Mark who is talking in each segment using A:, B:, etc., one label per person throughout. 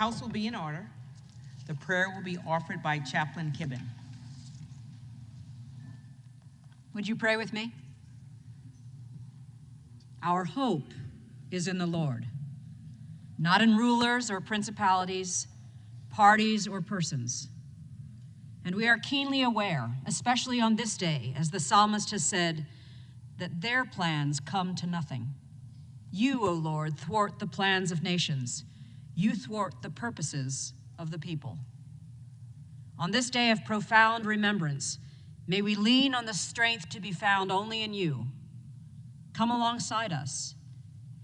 A: House will be in order. The prayer will be offered by Chaplain Kibben.
B: Would you pray with me? Our hope is in the Lord, not in rulers or principalities, parties or persons. And we are keenly aware, especially on this day, as the psalmist has said, that their plans come to nothing. You, O Lord, thwart the plans of nations. You thwart the purposes of the people. On this day of profound remembrance, may we lean on the strength to be found only in you. Come alongside us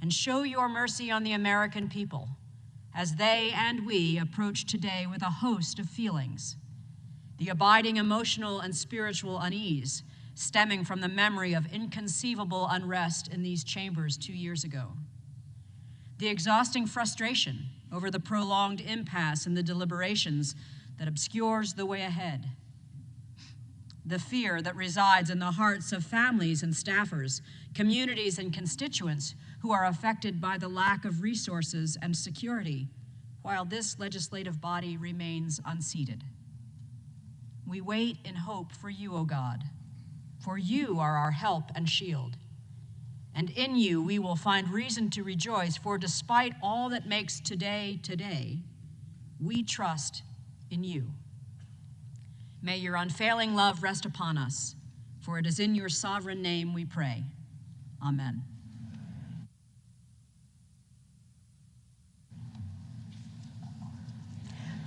B: and show your mercy on the American people as they and we approach today with a host of feelings. The abiding emotional and spiritual unease stemming from the memory of inconceivable unrest in these chambers 2 years ago. The exhausting frustration over the prolonged impasse in the deliberations that obscures the way ahead. The fear that resides in the hearts of families and staffers, communities and constituents who are affected by the lack of resources and security, while this legislative body remains unseated. We wait in hope for you, O God, for you are our help and shield. And in you we will find reason to rejoice, for despite all that makes today today, we trust in you. May your unfailing love rest upon us, for it is in your sovereign name we pray. Amen.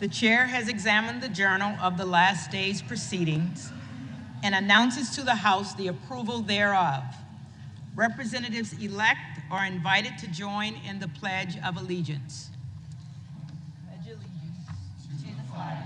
A: The chair has examined the journal of the last day's proceedings and announces to the House the approval thereof. Representatives-elect are invited to join in the Pledge of Allegiance. Pledge allegiance to the flag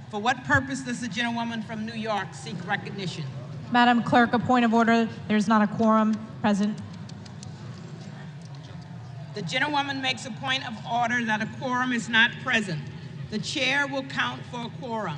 A: For what purpose does the gentlewoman from New York seek recognition?
C: Madam Clerk, a point of order. There's not a quorum present.
A: The gentlewoman makes a point of order that a quorum is not present. The chair will count for a quorum.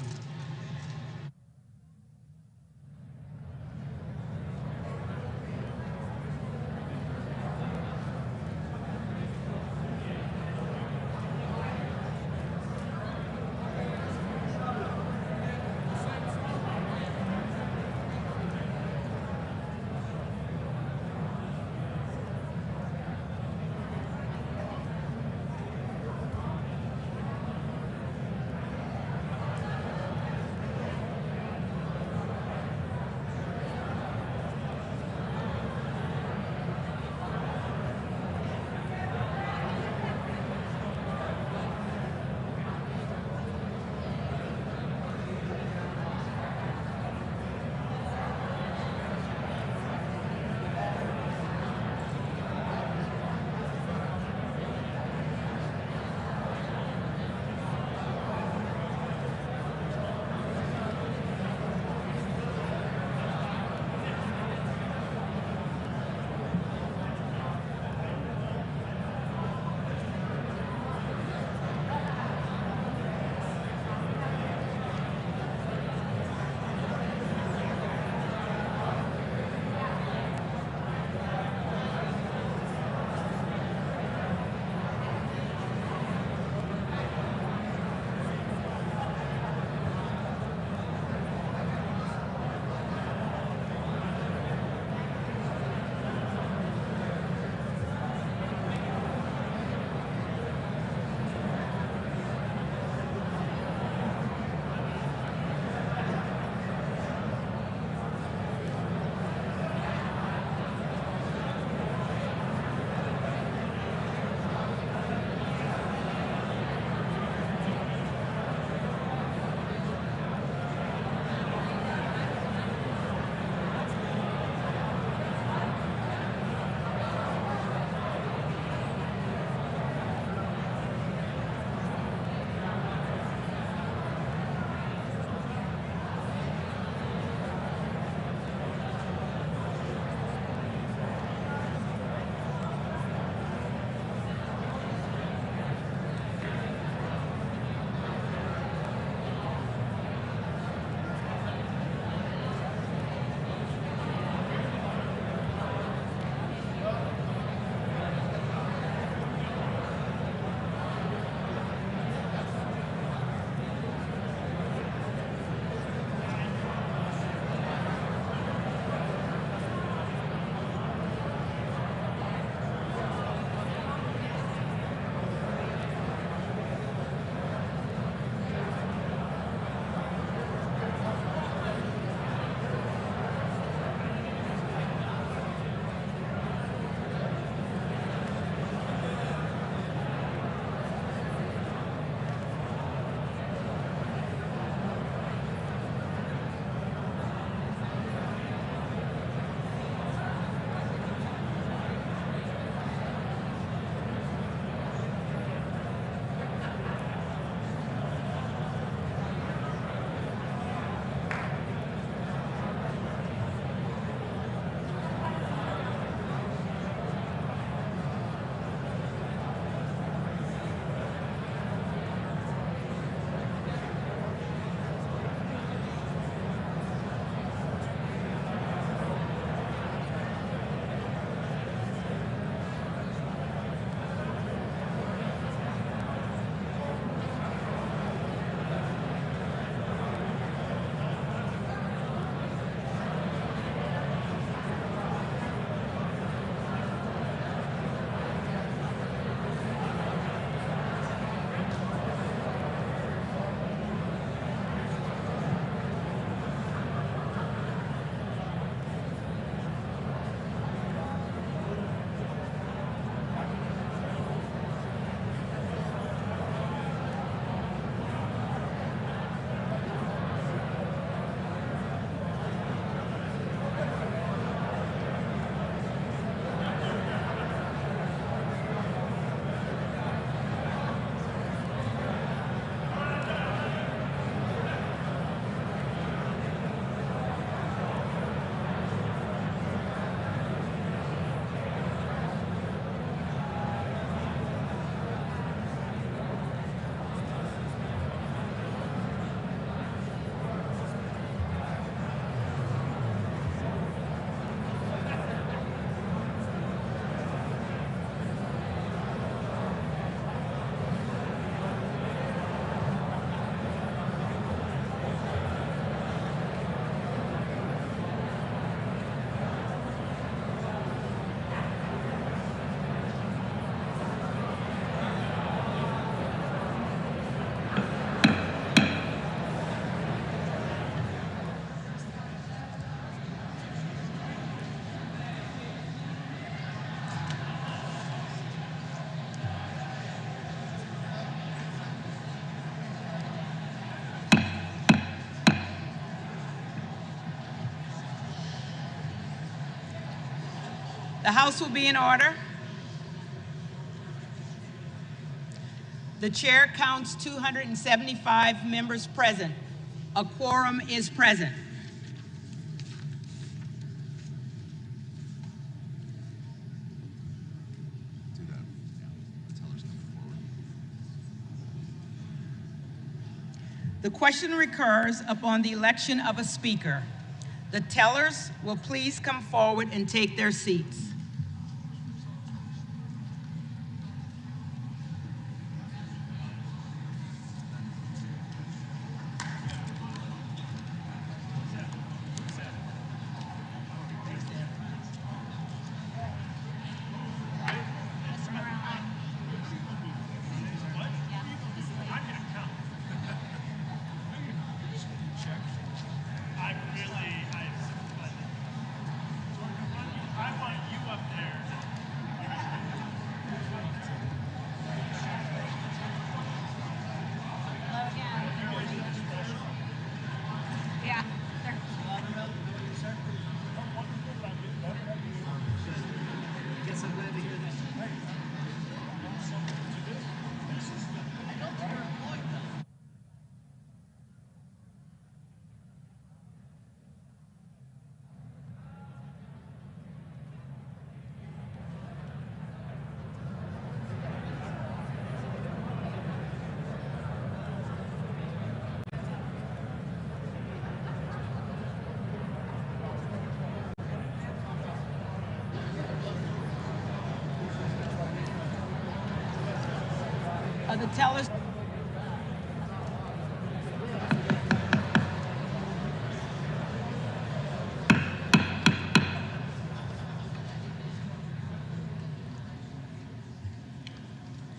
A: The House will be in order. The chair counts 275 members present. A quorum is present. The question recurs upon the election of a speaker. The tellers will please come forward and take their seats. The tellers.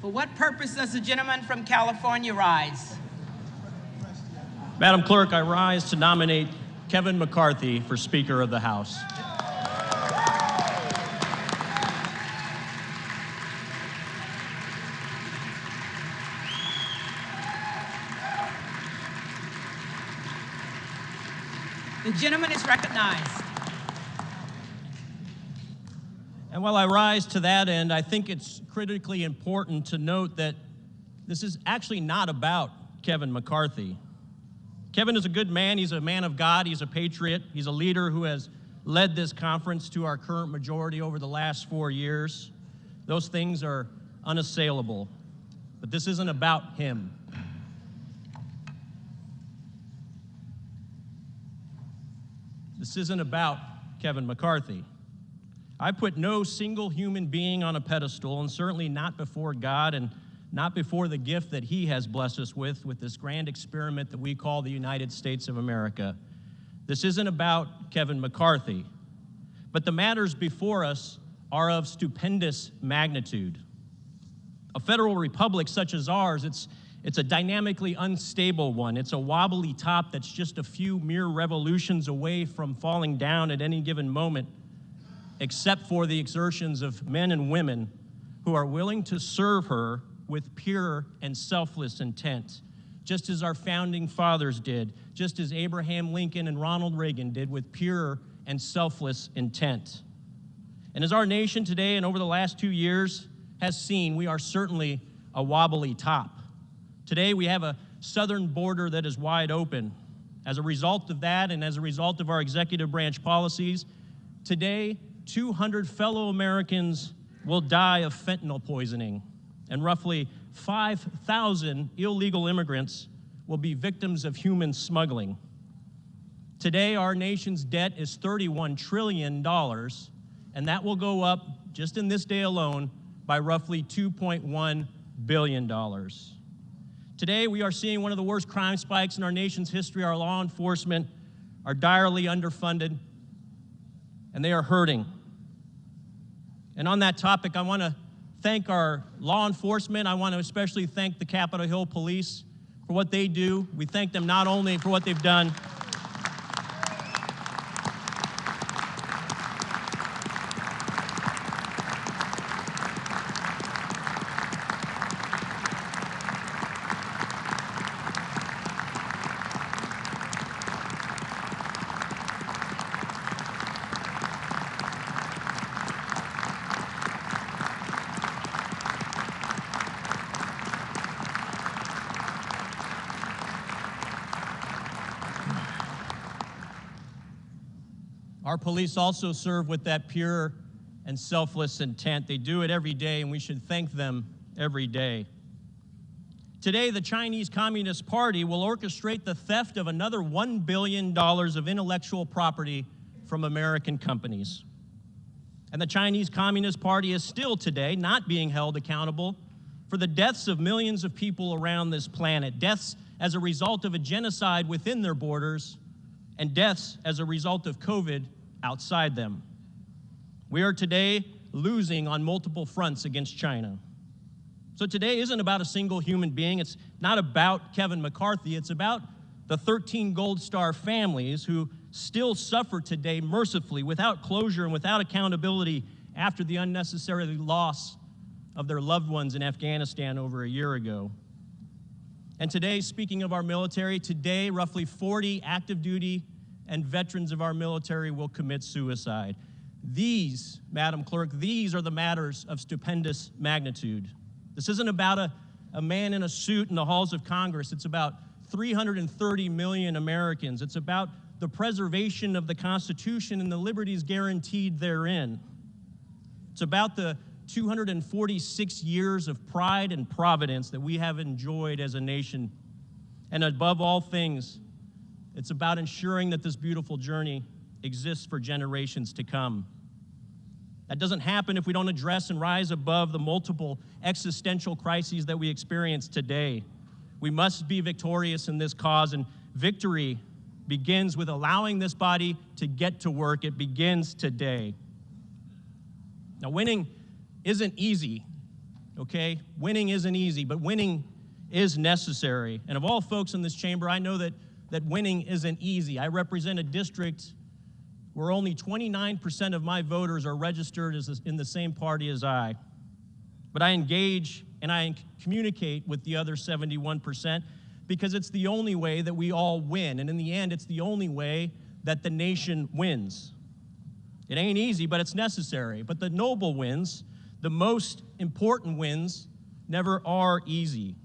A: For what purpose does the gentleman from California rise?
D: Madam Clerk, I rise to nominate Kevin McCarthy for Speaker of the House.
A: The gentleman is recognized.
D: And while I rise to that end, I think it's critically important to note that this is actually not about Kevin McCarthy. Kevin is a good man. He's a man of God. He's a patriot. He's a leader who has led this conference to our current majority over the last 4 years. Those things are unassailable. But this isn't about him. This isn't about Kevin McCarthy. I put no single human being on a pedestal, and certainly not before God and not before the gift that he has blessed us with this grand experiment that we call the United States of America. This isn't about Kevin McCarthy, but the matters before us are of stupendous magnitude. A federal republic such as ours, it's a dynamically unstable one. It's a wobbly top that's just a few mere revolutions away from falling down at any given moment, except for the exertions of men and women who are willing to serve her with pure and selfless intent, just as our founding fathers did, just as Abraham Lincoln and Ronald Reagan did with pure and selfless intent. And as our nation today and over the last 2 years has seen, we are certainly a wobbly top. Today we have a southern border that is wide open. As a result of that and as a result of our executive branch policies, today 200 fellow Americans will die of fentanyl poisoning, and roughly 5,000 illegal immigrants will be victims of human smuggling. Today, our nation's debt is $31 trillion, and that will go up, just in this day alone, by roughly $2.1 billion. Today, we are seeing one of the worst crime spikes in our nation's history. Our law enforcement are direly underfunded, and they are hurting. And on that topic, I want to thank our law enforcement. I want to especially thank the Capitol Hill Police for what they do. We thank them not only for what they've done, Our police also serve with that pure and selfless intent. They do it every day, and we should thank them every day. Today, the Chinese Communist Party will orchestrate the theft of another $1 billion of intellectual property from American companies. And the Chinese Communist Party is still today not being held accountable for the deaths of millions of people around this planet, deaths as a result of a genocide within their borders, and deaths as a result of COVID outside them. We are today losing on multiple fronts against China. So today isn't about a single human being. It's not about Kevin McCarthy. It's about the 13 Gold Star families who still suffer today mercifully, without closure and without accountability after the unnecessary loss of their loved ones in Afghanistan over a year ago. And today, speaking of our military, today roughly 40 active duty and veterans of our military will commit suicide. These, Madam Clerk, these are the matters of stupendous magnitude. This isn't about a man in a suit in the halls of Congress. It's about 330 million Americans. It's about the preservation of the Constitution and the liberties guaranteed therein. It's about the 246 years of pride and providence that we have enjoyed as a nation. And above all things, it's about ensuring that this beautiful journey exists for generations to come. That doesn't happen if we don't address and rise above the multiple existential crises that we experience today. We must be victorious in this cause, and victory begins with allowing this body to get to work. It begins today. Now, winning isn't easy, okay? Winning isn't easy, but winning is necessary. And of all folks in this chamber, I know that winning isn't easy. I represent a district where only 29% of my voters are registered in the same party as I. But I engage and I communicate with the other 71% because it's the only way that we all win. And in the end, it's the only way that the nation wins. It ain't easy, but it's necessary. But the noble wins, the most important wins, never are easy.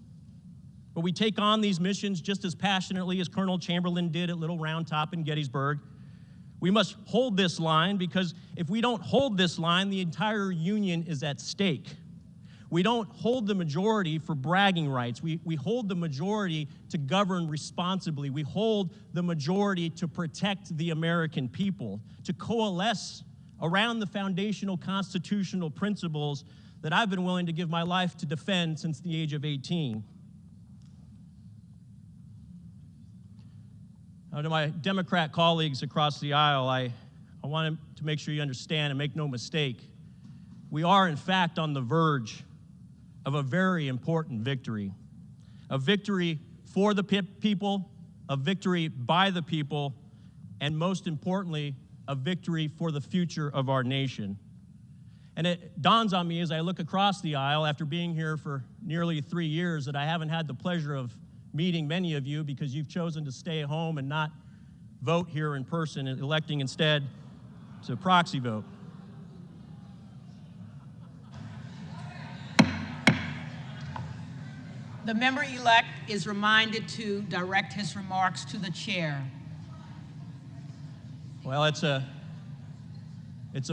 D: But we take on these missions just as passionately as Colonel Chamberlain did at Little Round Top in Gettysburg. We must hold this line, because if we don't hold this line, the entire Union is at stake. We don't hold the majority for bragging rights. We hold the majority to govern responsibly. We hold the majority to protect the American people, to coalesce around the foundational constitutional principles that I've been willing to give my life to defend since the age of 18. To my Democrat colleagues across the aisle, I want to make sure you understand and make no mistake. We are, in fact, on the verge of a very important victory. A victory for the people, a victory by the people, and most importantly, a victory for the future of our nation. And it dawns on me as I look across the aisle after being here for nearly 3 years that I haven't had the pleasure of meeting many of you because you've chosen to stay at home and not vote here in person, and electing instead to proxy vote.
A: The member-elect is reminded to direct his remarks to the chair.
D: Well, it's a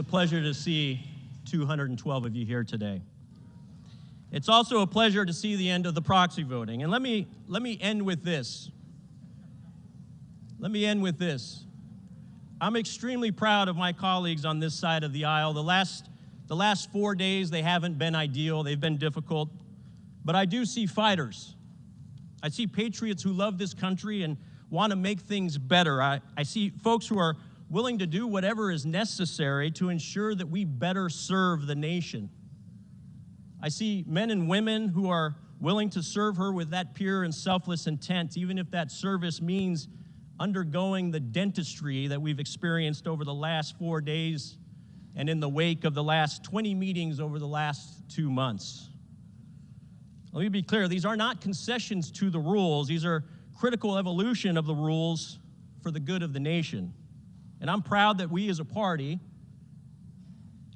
D: pleasure to see 212 of you here today. It's also a pleasure to see the end of the proxy voting. And let me end with this. I'm extremely proud of my colleagues on this side of the aisle. The last 4 days, they haven't been ideal. They've been difficult. But I do see fighters. I see patriots who love this country and want to make things better. I see folks who are willing to do whatever is necessary to ensure that we better serve the nation. I see men and women who are willing to serve her with that pure and selfless intent, even if that service means undergoing the dentistry that we've experienced over the last 4 days and in the wake of the last 20 meetings over the last 2 months. Let me be clear, these are not concessions to the rules. These are critical evolution of the rules for the good of the nation. And I'm proud that we as a party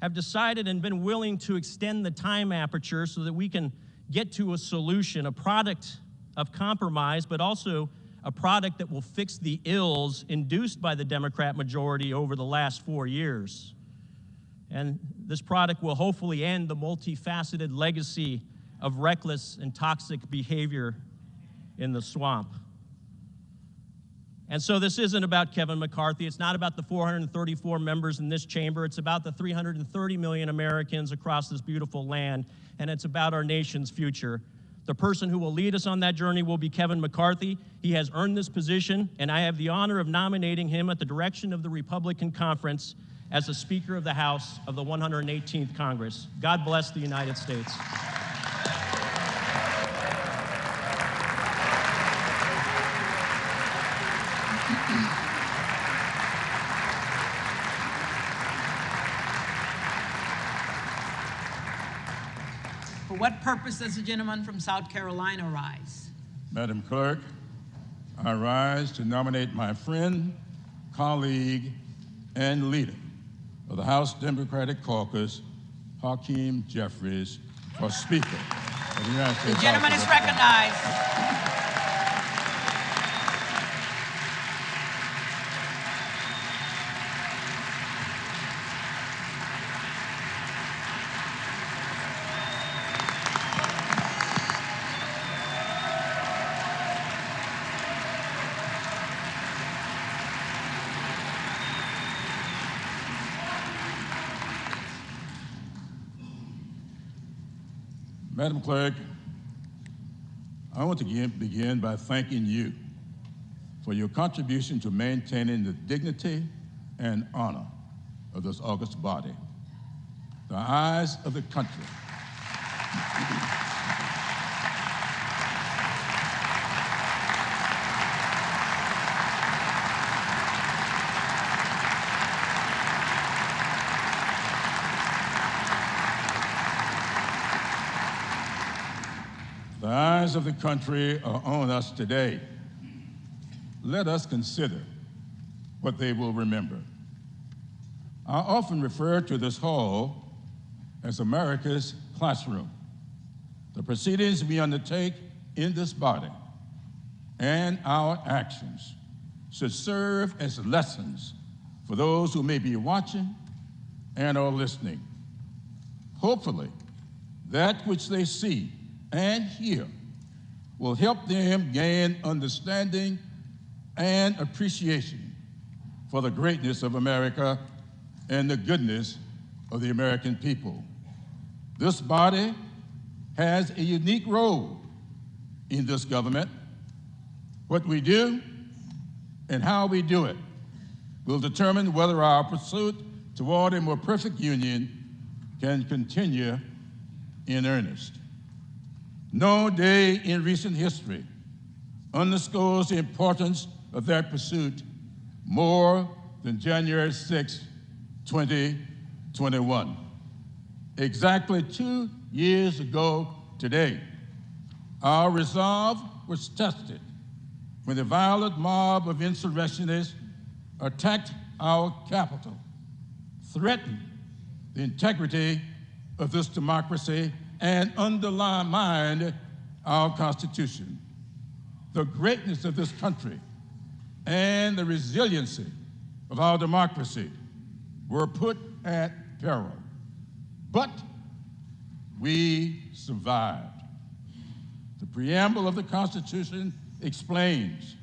D: have decided and been willing to extend the time aperture so that we can get to a solution, a product of compromise, but also a product that will fix the ills induced by the Democrat majority over the last 4 years. And this product will hopefully end the multifaceted legacy of reckless and toxic behavior in the swamp. And so this isn't about Kevin McCarthy. It's not about the 434 members in this chamber. It's about the 330 million Americans across this beautiful land, and it's about our nation's future. The person who will lead us on that journey will be Kevin McCarthy. He has earned this position, and I have the honor of nominating him at the direction of the Republican Conference as the Speaker of the House of the 118th Congress. God bless the United States.
A: For what purpose does the gentleman from South Carolina rise?
E: Madam Clerk, I rise to nominate my friend, colleague, and leader of the House Democratic Caucus, Hakeem Jeffries, for Speaker of the United States.
A: The gentleman is recognized.
E: Madam Clerk, I want to begin by thanking you for your contribution to maintaining the dignity and honor of this august body. The eyes of the country The eyes of the country are on us today. Let us consider what they will remember. I often refer to this hall as America's classroom. The proceedings we undertake in this body and our actions should serve as lessons for those who may be watching and are listening. Hopefully, that which they see and hear will help them gain understanding and appreciation for the greatness of America and the goodness of the American people. This body has a unique role in this government. What we do and how we do it will determine whether our pursuit toward a more perfect union can continue in earnest. No day in recent history underscores the importance of that pursuit more than January 6, 2021. Exactly 2 years ago today, our resolve was tested when the violent mob of insurrectionists attacked our Capitol, threatened the integrity of this democracy, and undermined our Constitution. The greatness of this country and the resiliency of our democracy were put at peril. But we survived. The preamble of the Constitution explains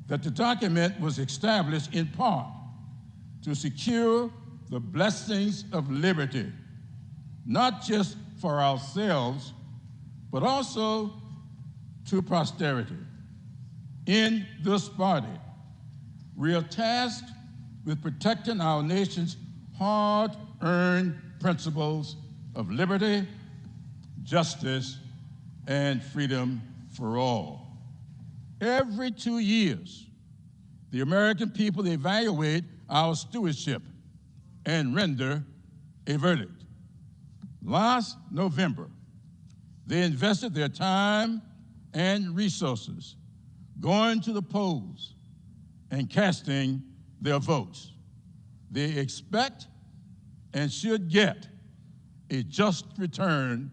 E: that the document was established in part to secure the blessings of liberty, not just for ourselves, but also to posterity. In this body, we are tasked with protecting our nation's hard-earned principles of liberty, justice, and freedom for all. Every 2 years, the American people evaluate our stewardship and render a verdict. Last November, they invested their time and resources going to the polls and casting their votes. They expect and should get a just return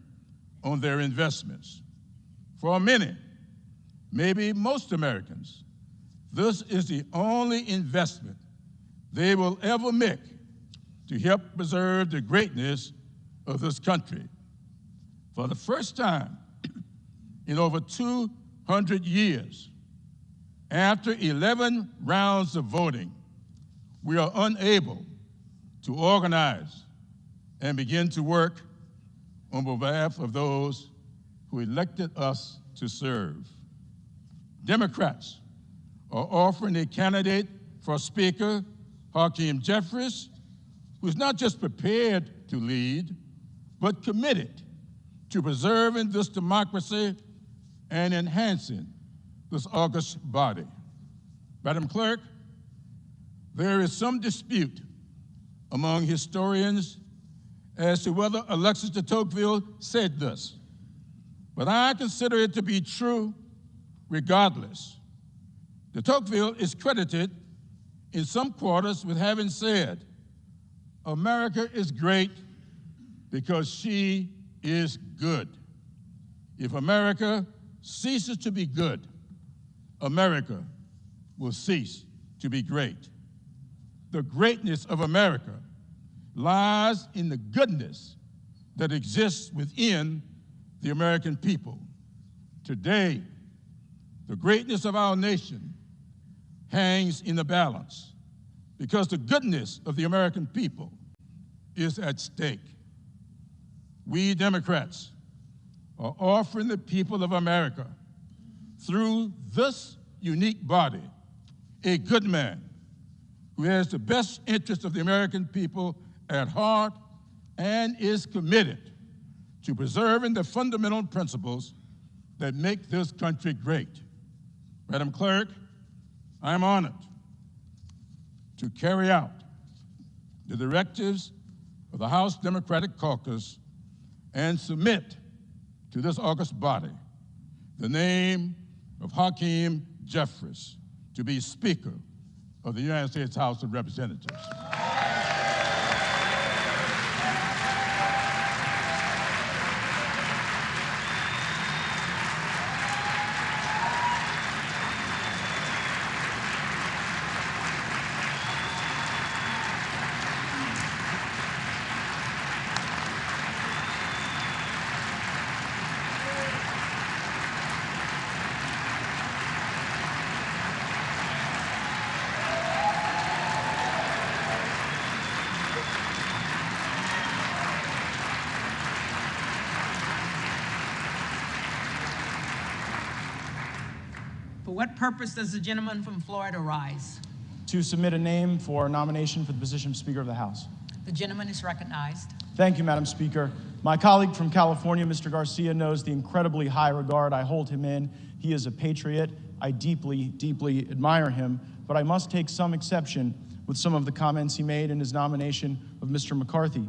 E: on their investments. For many maybe most Americans, this is the only investment they will ever make to help preserve the greatness of this country. For the first time in over 200 years, after 11 rounds of voting, we are unable to organize and begin to work on behalf of those who elected us to serve. Democrats are offering a candidate for Speaker, Hakeem Jeffries, who's not just prepared to lead, but committed to preserving this democracy and enhancing this august body. Madam Clerk, there is some dispute among historians as to whether Alexis de Tocqueville said this, but I consider it to be true regardless. De Tocqueville is credited in some quarters with having said, "America is great because she is good. If America ceases to be good, America will cease to be great." The greatness of America lies in the goodness that exists within the American people. Today, the greatness of our nation hangs in the balance because the goodness of the American people is at stake. We Democrats are offering the people of America, through this unique body, a good man who has the best interests of the American people at heart and is committed to preserving the fundamental principles that make this country great. Madam Clerk, I am honored to carry out the directives of the House Democratic Caucus and submit to this august body the name of Hakeem Jeffries to be Speaker of the United States House of Representatives.
A: For what purpose does the gentleman from Florida rise?
F: To submit a name for nomination for the position of Speaker of the House.
A: The gentleman is recognized.
F: Thank you, Madam Speaker. My colleague from California, Mr. Garcia, knows the incredibly high regard I hold him in. He is a patriot. I deeply, deeply admire him, but I must take some exception with some of the comments he made in his nomination of Mr. McCarthy.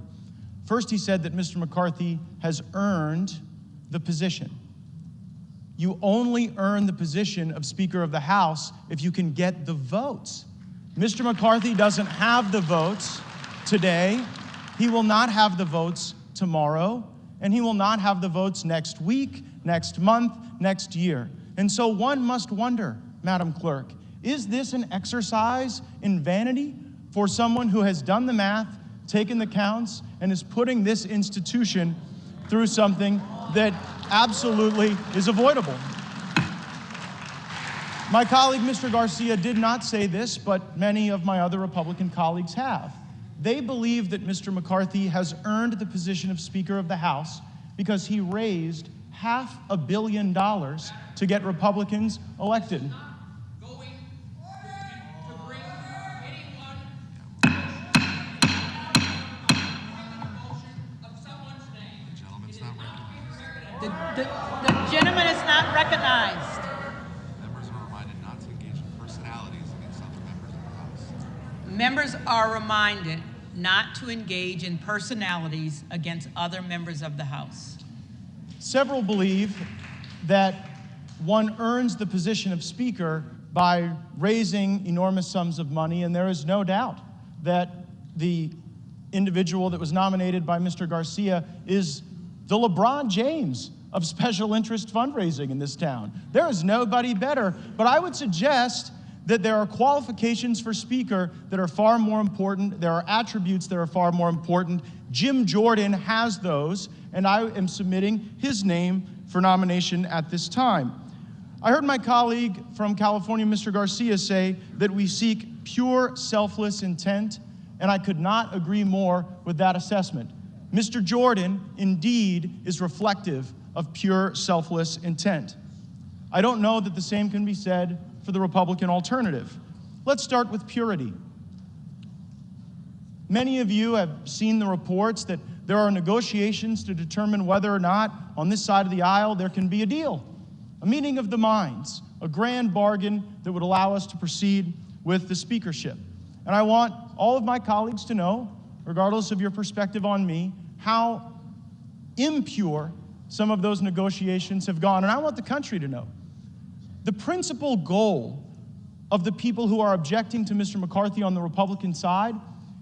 F: First, he said that Mr. McCarthy has earned the position. You only earn the position of Speaker of the House if you can get the votes. Mr. McCarthy doesn't have the votes today. He will not have the votes tomorrow, and he will not have the votes next week, next month, next year. And so one must wonder, Madam Clerk, is this an exercise in vanity for someone who has done the math, taken the counts, and is putting this institution through something that absolutely is avoidable? My colleague, Mr. Garcia, did not say this, but many of my other Republican colleagues have. They believe that Mr. McCarthy has earned the position of Speaker of the House because he raised $500 million to get Republicans elected.
A: The gentleman is not recognized.
G: Members are reminded not to engage in personalities against other members of the House.
A: Members are reminded not to engage in personalities against other members of the House.
F: Several believe that one earns the position of Speaker by raising enormous sums of money, and there is no doubt that the individual that was nominated by Mr. Garcia is the LeBron James of special interest fundraising in this town. There is nobody better, but I would suggest that there are qualifications for speaker that are far more important. There are attributes that are far more important. Jim Jordan has those, and I am submitting his name for nomination at this time. I heard my colleague from California, Mr. Garcia, say that we seek pure, selfless intent, and I could not agree more with that assessment. Mr. Jordan, indeed, is reflective of pure, selfless intent. I don't know that the same can be said for the Republican alternative. Let's start with purity. Many of you have seen the reports that there are negotiations to determine whether or not, on this side of the aisle, there can be a deal, a meeting of the minds, a grand bargain that would allow us to proceed with the speakership. And I want all of my colleagues to know, regardless of your perspective on me, how impure some of those negotiations have gone. And I want the country to know. The principal goal of the people who are objecting to Mr. McCarthy on the Republican side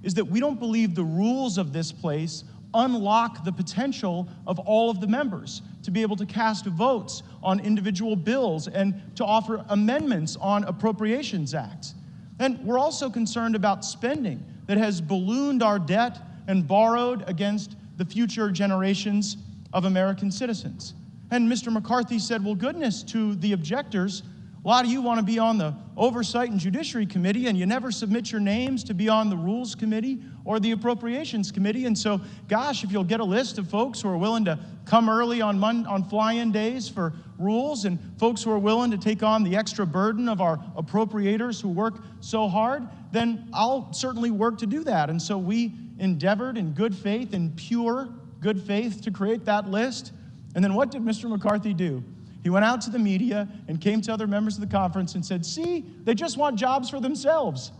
F: is that we don't believe the rules of this place unlock the potential of all of the members to be able to cast votes on individual bills and to offer amendments on appropriations acts. And we're also concerned about spending that has ballooned our debt and borrowed against the future generations of American citizens. And Mr. McCarthy said, well, goodness, to the objectors, a lot of you want to be on the Oversight and Judiciary Committee, and you never submit your names to be on the Rules Committee or the Appropriations Committee. And so, gosh, if you'll get a list of folks who are willing to come early on fly-in days for rules, and folks who are willing to take on the extra burden of our appropriators who work so hard, then I'll certainly work to do that. And so we endeavored in good faith, in pure good faith, to create that list. And then what did Mr. McCarthy do? He went out to the media and came to other members of the conference and said, see, they just want jobs for themselves.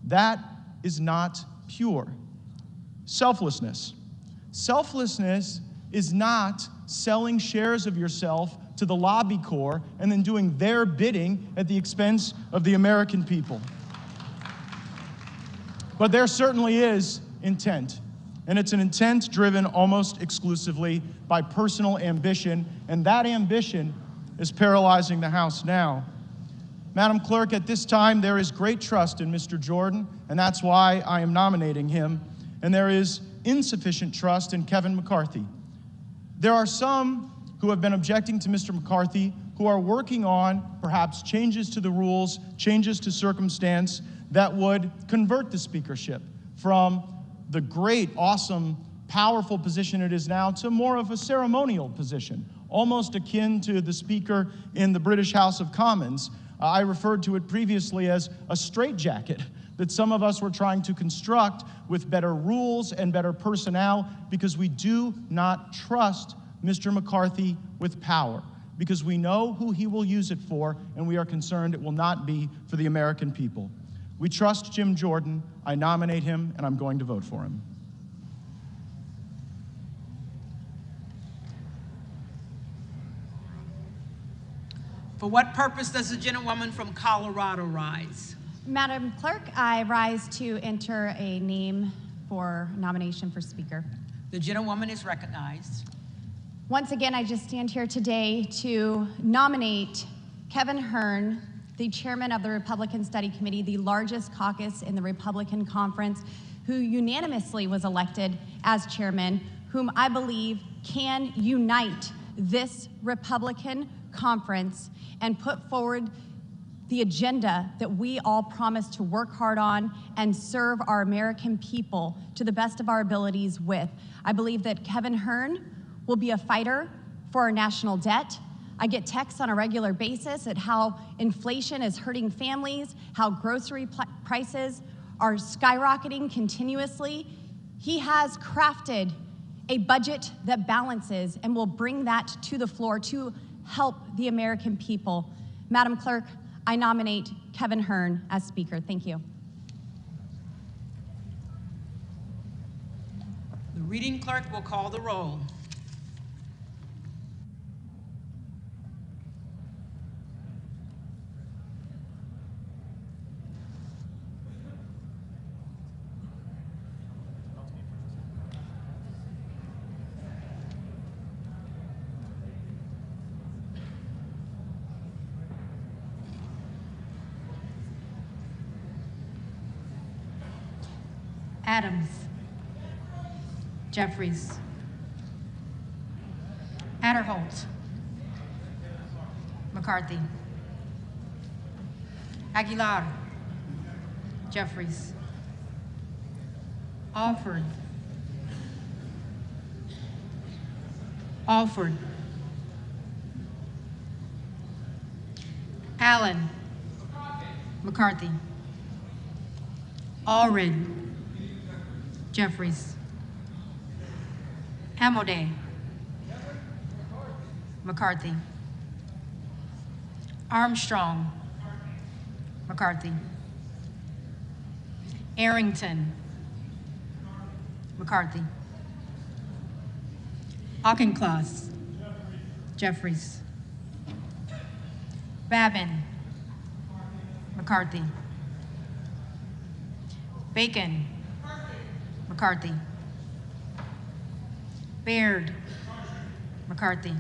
F: That is not pure. Selflessness. Selflessness is not selling shares of yourself to the lobby corps and then doing their bidding at the expense of the American people. But there certainly is intent. And it's an intent driven almost exclusively by personal ambition, and that ambition is paralyzing the House now. Madam Clerk, at this time, there is great trust in Mr. Jordan, and that's why I am nominating him, and there is insufficient trust in Kevin McCarthy. There are some who have been objecting to Mr. McCarthy who are working on perhaps changes to the rules, changes to circumstance that would convert the speakership from the great, awesome, powerful position it is now to more of a ceremonial position, almost akin to the Speaker in the British House of Commons. I referred to it previously as a straitjacket that some of us were trying to construct with better rules and better personnel because we do not trust Mr. McCarthy with power, because we know who he will use it for, and we are concerned it will not be for the American people. We trust Jim Jordan. I nominate him, and I'm going to vote for him.
A: For what purpose does the gentlewoman from Colorado rise?
H: Madam Clerk, I rise to enter a name for nomination for Speaker.
A: The gentlewoman is recognized.
H: Once again, I just stand here today to nominate Kevin Hern, the chairman of the Republican Study Committee, the largest caucus in the Republican Conference, who unanimously was elected as chairman, whom I believe can unite this Republican conference and put forward the agenda that we all promise to work hard on and serve our American people to the best of our abilities with. I believe that Kevin Hern will be a fighter for our national debt. I get texts on a regular basis at how inflation is hurting families, how grocery prices are skyrocketing continuously. He has crafted a budget that balances and will bring that to the floor to help the American people. Madam Clerk, I nominate Kevin Hern as Speaker. Thank you.
A: The reading clerk will call the roll.
B: Adams, Jeffries, Adderholt, McCarthy, Aguilar, Jeffries, Alford, Allen, McCarthy, Allred, Jeffries, Amodei, McCarthy, Armstrong, McCarthy, Arrington, McCarthy, Auchincloss, Jeffries, Babin, McCarthy, Bacon, McCarthy, Baird, McCarthy,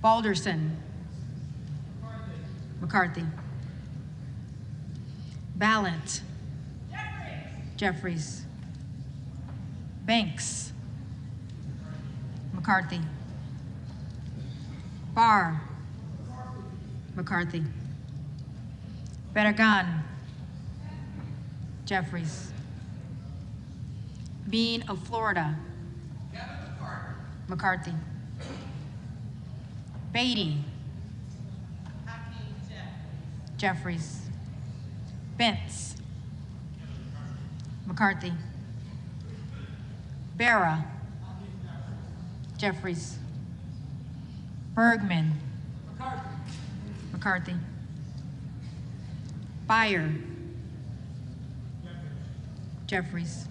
B: Balderson, McCarthy, Ballant, Jeffries, Banks, McCarthy, Barr, McCarthy, Barragan, Jeffries, Bean of Florida, McCarthy, Beatty, Jeffries, Bentz, McCarthy, Barra, Jeffries, Bergman, McCarthy, Beyer, Jeffries,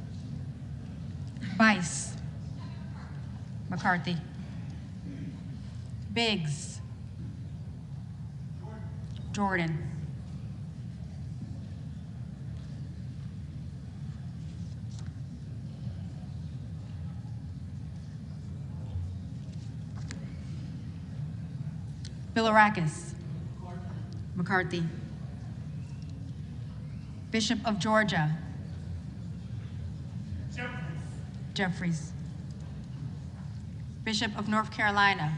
B: Bice, McCarthy, Biggs, Jordan, Bilirakis, McCarthy, Bishop of Georgia, Jeffries, Bishop of North Carolina,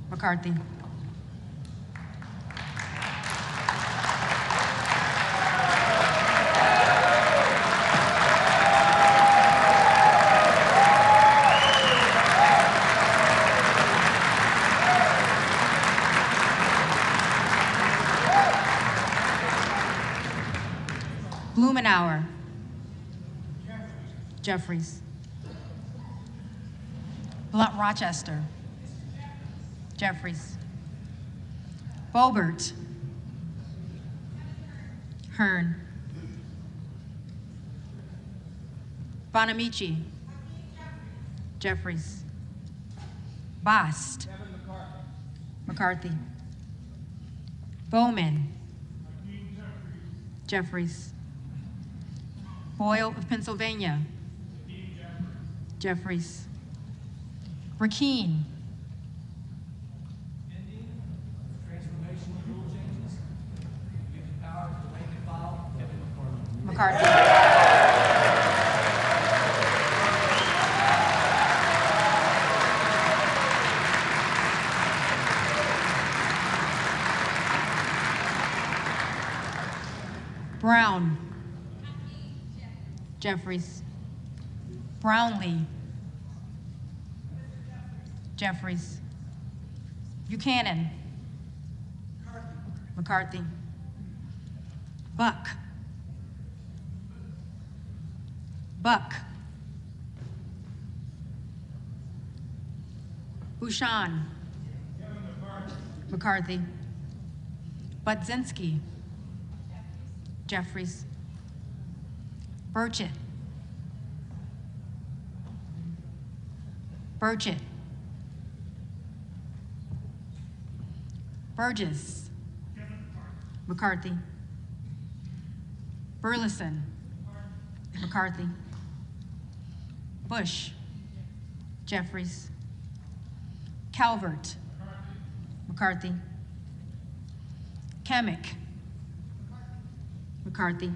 B: McCarthy, Blumenauer, Jeffries, Blunt Rochester, Jeffries, Boebert, Hearn, Bonamici, Jeffries, Bast, McCarthy, Bowman, Jeffries, Boyle of Pennsylvania, Jeffries, Rakeen, McCarthy, Brown, Jeffries, Brownlee, Jeffries, Buchanan, McCarthy, Buck, Bouchon, McCarthy, Budzinski, Jeffries, Burchett, Burgess, McCarthy, Burleson, McCarthy, Bush, Jeffries, Calvert, McCarthy, Kamick, McCarthy.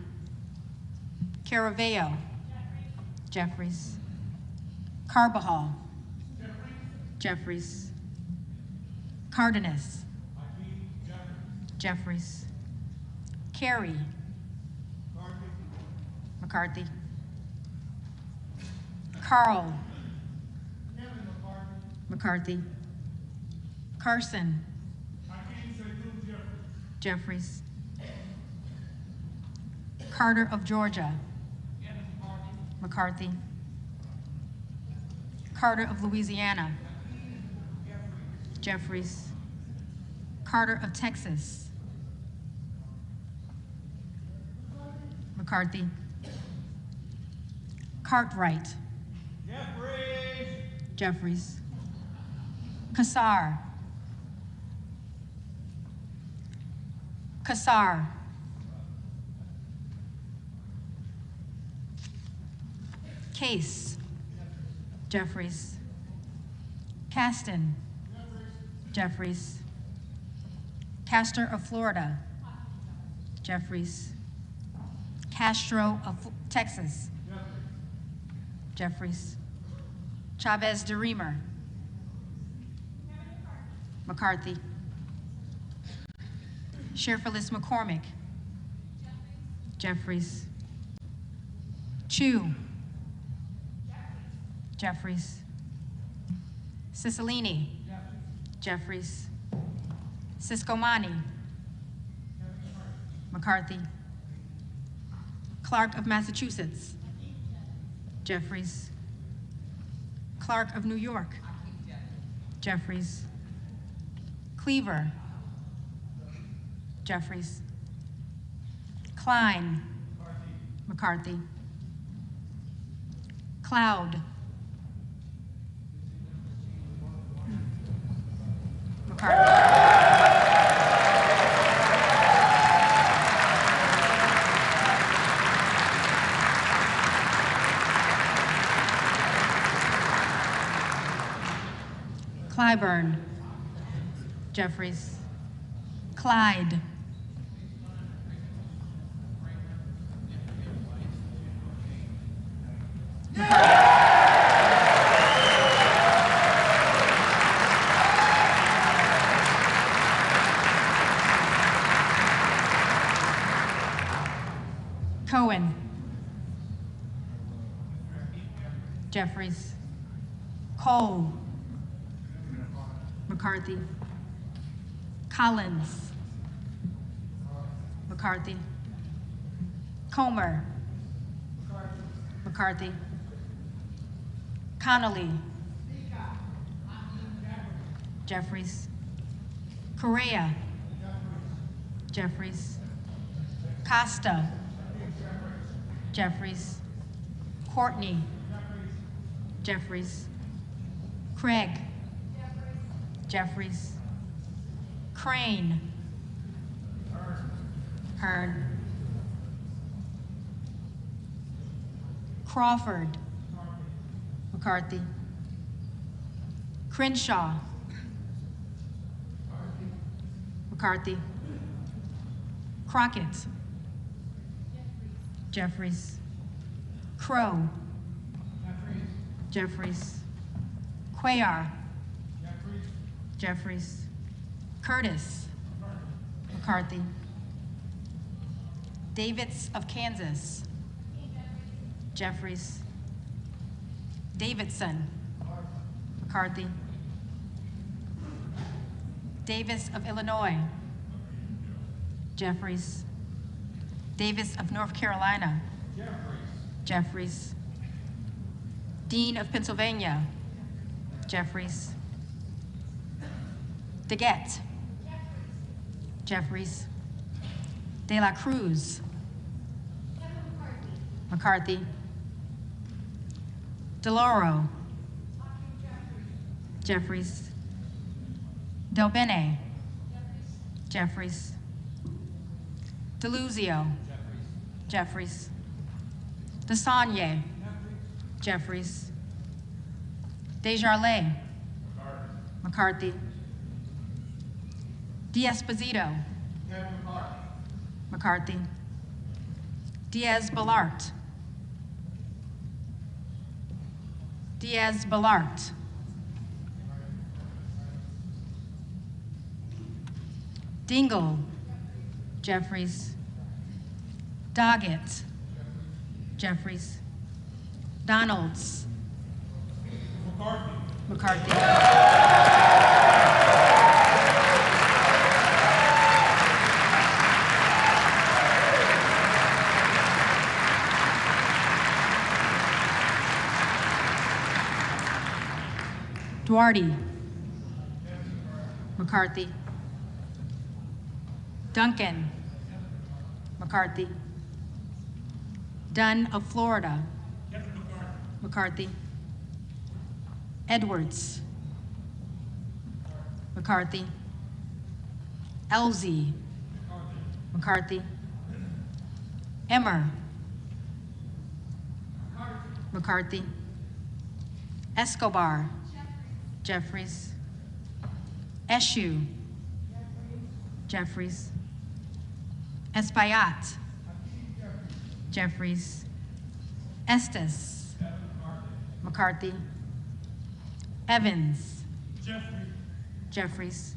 B: Caraveo. Jeffries. Carbajal. Jeffries. Cardenas. Jeffries. Carey. McCarthy. Carl. McCarthy. Carson. Jeffries. Carter of Georgia. McCarthy. Carter of Louisiana. Jeffries. Carter of Texas. McCarthy. Cartwright. Jeffries. Kassar. Kassar. Case. Jeffries. Caston. Jeffries. Castor of Florida. Jeffries. Castro of Texas. Jeffries. Chavez de Reamer. McCarthy. Sheriff-Phyllis McCormick. Jeffries. Chu. Jeffries. Cicilline. Jeffries. Ciscomani. McCarthy. Clark of Massachusetts. Jeffries. Clark of New York. Jeffries. Cleaver. Jeffries. Klein. McCarthy. Cloud. McCarthy. Clyburn. Jeffries. Clyde. Cohen. Jeffries. Cole. McCarthy. Collins. McCarthy. Comer. McCarthy. Connolly. Jeffries. Correa. Jeffries. Costa. Jeffries. Courtney. Jeffries. Craig. Jeffries. Crane. Hearn. Crawford. McCarthy. Crenshaw. McCarthy. Crockett. Jeffries. Crow. Jeffries. Cuellar. Jeffries. Curtis. McCarthy. Davids of Kansas. Jeffries. Davidson. McCarthy. Davis of Illinois. Jeffries. Davis of North Carolina. Jeffries. Dean of Pennsylvania. Jeffries. DeGette. Jeffries. De La Cruz. McCarthy. DeLauro. Jeffries. Del Bene. Jeffries. DeLuzio. Jeffries. DeSagne. Jeffries. Desjardins. McCarthy. D'Esposito. McCarthy. Diaz-Balart. Diaz-Balart. Dingle, Jeffries. Doggett, Jeffries. Donalds, McCarthy. Duarte, McCarthy. Duncan, McCarthy. Dunn of Florida, McCarthy. Edwards, McCarthy. Elzy, McCarthy. Emmer, McCarthy. Escobar, Jeffries. Eshue, Jeffries. Espaillat, Jeffries. Estes, McCarthy. Evans, Jeffries.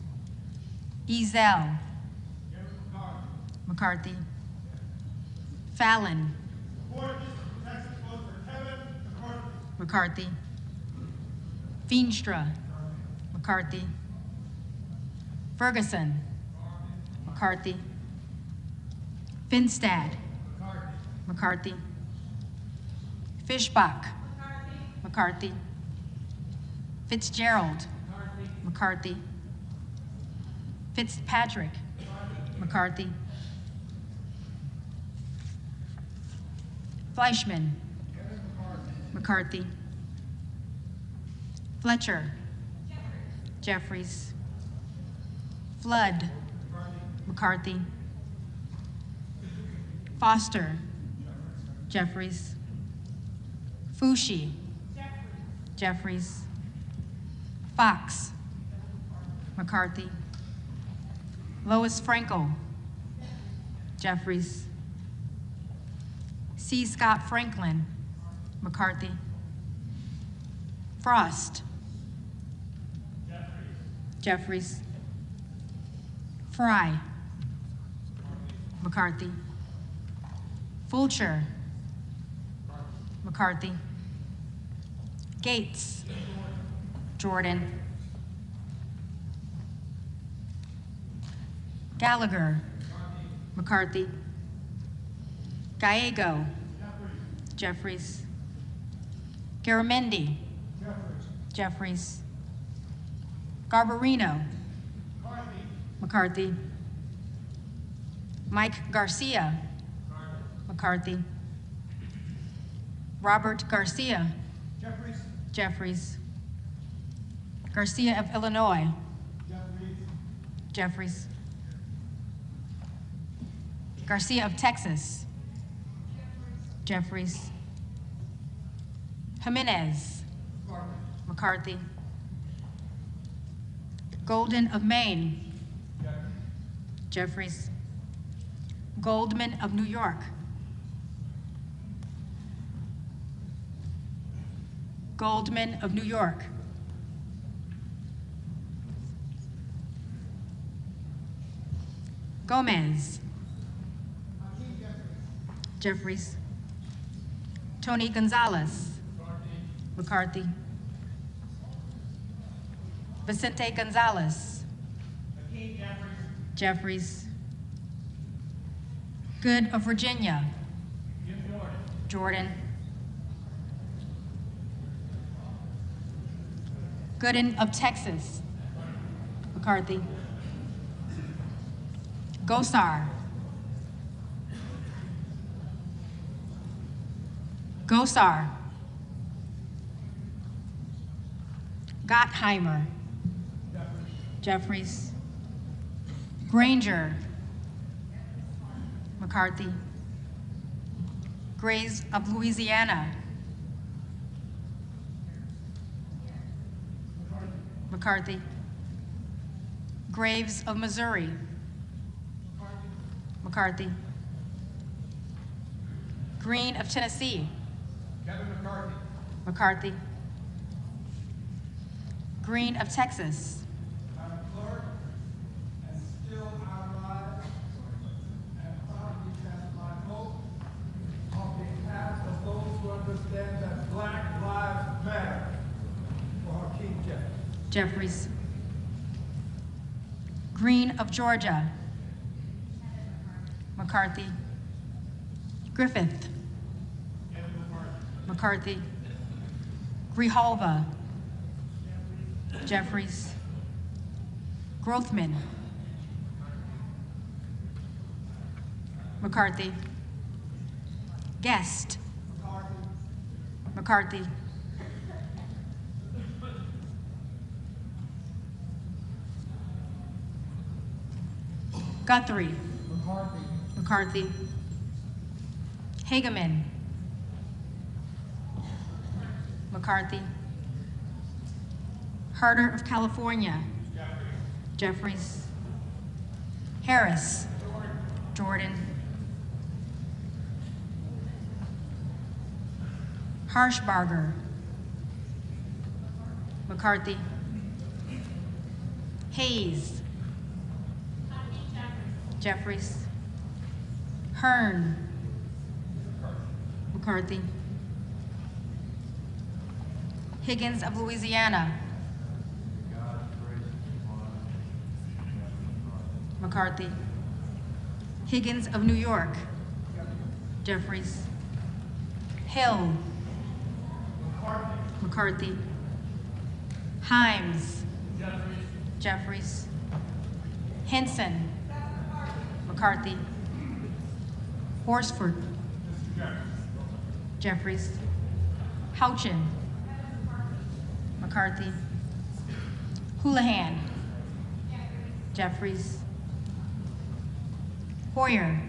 B: Ezel, McCarthy. Fallon, McCarthy. Veenstra, McCarthy. Ferguson, McCarthy. Finstad, McCarthy. Fishbach, McCarthy. Fitzgerald, McCarthy. Fitzpatrick, McCarthy. Fleischman, McCarthy. Fletcher, Jeffries. Flood, McCarthy. Foster, Jeffries. Fushi, Jeffries. Fox, McCarthy. Lois Frankel, Jeffries. C. Scott Franklin, McCarthy. Frost, Jeffries. Fry, McCarthy. Fulcher, McCarthy. Gates, Jordan. Gallagher, McCarthy. Gallego, Jeffries. Garamendi, Jeffries. Garbarino, McCarthy. Mike Garcia, McCarthy. Robert Garcia, Jeffries. Garcia of Illinois, Jeffries. Garcia of Texas, Jeffries. Jimenez, McCarthy. Golden of Maine, Jeffries. Goldman of New York, Goldman of New York. Gomez, Jeffries. Tony Gonzalez, McCarthy. Vicente Gonzalez, Jeffries. Good of Virginia, Jordan. Gooden of Texas, McCarthy. Gosar, Gosar. Gottheimer, Jeffries. Granger, McCarthy. Grays of Louisiana, McCarthy. Graves of Missouri, McCarthy. Green of Tennessee.
I: Kevin McCarthy.
B: McCarthy. Green of Texas.
I: Madam Clerk, and still I rise and proudly cast my vote on behalf of those who understand that Black lives matter for Hakeem Jeffries.
B: Jeffries. Green of Georgia. McCarthy. Griffith. McCarthy. Grijalva. Jeffries. Grothman. McCarthy. Guest. McCarthy. Guthrie. McCarthy. Hageman. McCarthy. Harder of California. Jeffries. Harris. Jordan. Harshbarger. McCarthy. Hayes. Jeffries. Hearn. McCarthy. Higgins of Louisiana. McCarthy. Higgins of New York. Jeffries. Hill. McCarthy. Himes. Jeffries. Henson. McCarthy. Horsford. Jeffries. Houchin. McCarthy. Houlihan. Jeffries. Hoyer.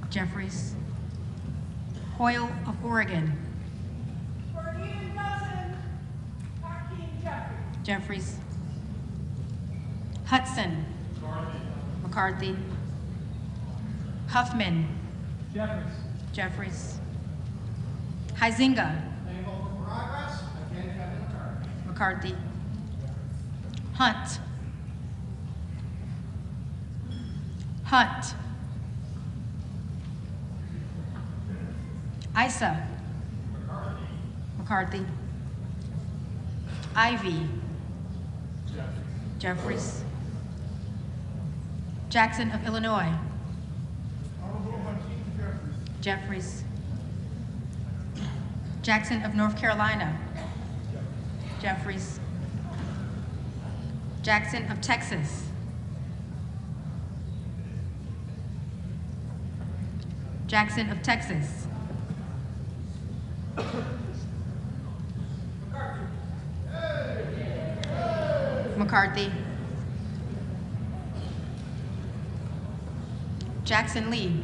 B: Jeffries. Hoyle of Oregon. Jeffries. Hudson. McCarthy. Huffman. Jeffries. Huizinga. McCarthy. Hunt. Hunt. Issa. McCarthy. Ivy. Jeffries. Jackson of Illinois. Jeffries. Jackson of North Carolina. Jeffries. Jackson of Texas. Jackson of Texas. McCarthy. Jackson Lee.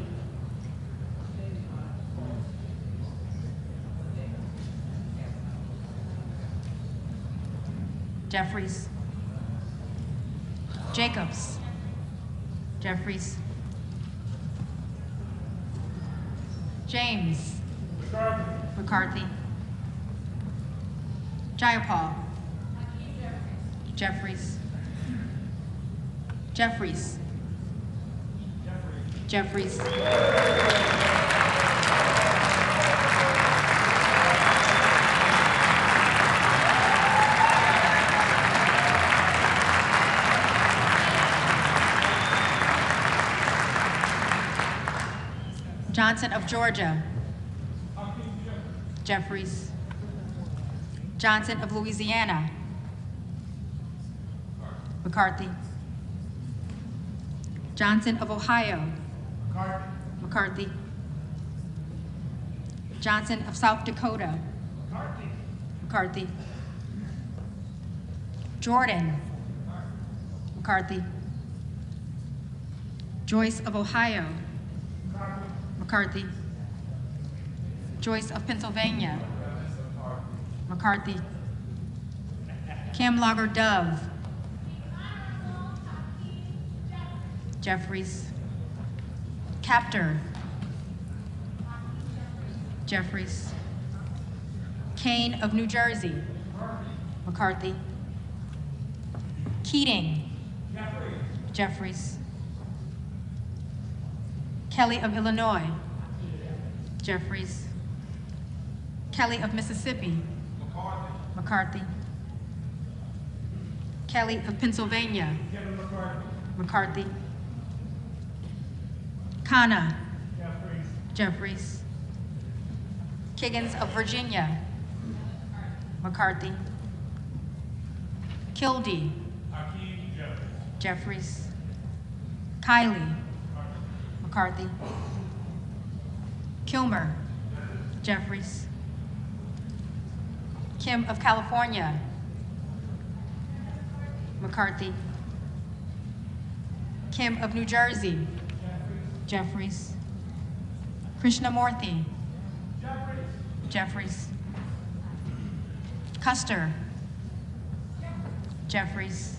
B: Jeffries. Jacobs. Jeffries. James. McCarthy. Jayapal. Jeffries. Jeffries. Jeffries. Johnson of Georgia. Jeffries. Johnson of Louisiana. McCarthy. Johnson of Ohio. McCarthy. Johnson of South Dakota. McCarthy. Jordan. McCarthy. Joyce of Ohio. McCarthy. Joyce of Pennsylvania. McCarthy. Camlogger Dove. Jeffries. Captor. Jeffries. Kane of New Jersey, McCarthy. Keating, Jeffries. Kelly of Illinois, Jeffries. Kelly of Mississippi, McCarthy. Kelly of Pennsylvania, McCarthy. Khanna, Jeffries. Kiggins of Virginia, McCarthy. Kildee,
I: Hakeem,
B: Jeffries. Kiley, McCarthy. Kilmer, Jeffries. Kim of California, McCarthy. Kim of New Jersey, Jeffries. Krishnamurthy, Jeffries. Custer, Jeffries.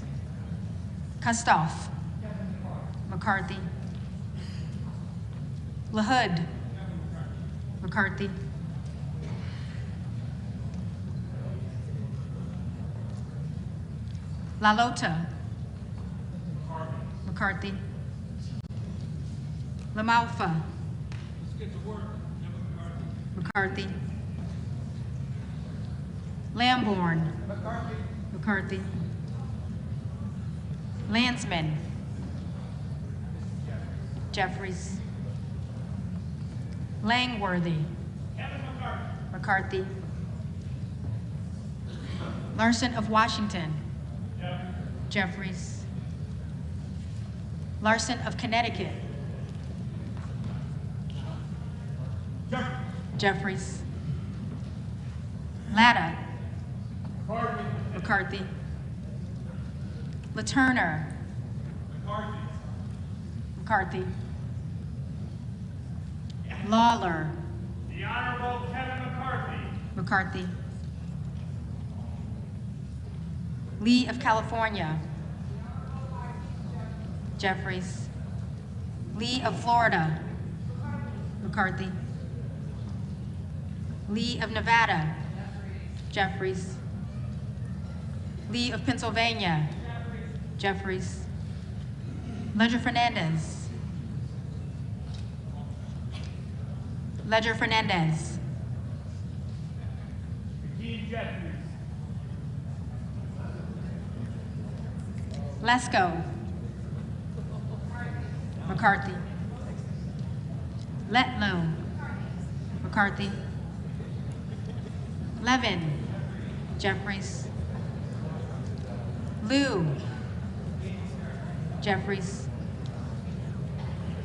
B: Kustoff, McCarthy. LaHood, McCarthy. LaLota, McCarthy. LaMalfa, McCarthy. Lamborn, McCarthy. Landsman, Jeffries. Langworthy, McCarthy. Larson of Washington, Jeffries. Larson of Connecticut, Jeffries. Latta, McCarthy. LaTurner, McCarthy. Lawler,
I: The Honorable Kevin McCarthy.
B: McCarthy. Lee of California, Jeffries. Lee of Florida, McCarthy. Lee of Nevada, Jeffries. Lee of Pennsylvania, Jeffries. Ledger Fernandez, Ledger Fernandez.
I: Hakeem Jeffries.
B: Lesko, McCarthy. Letlow, McCarthy. Levin, Jeffries. Liu, Jeffries.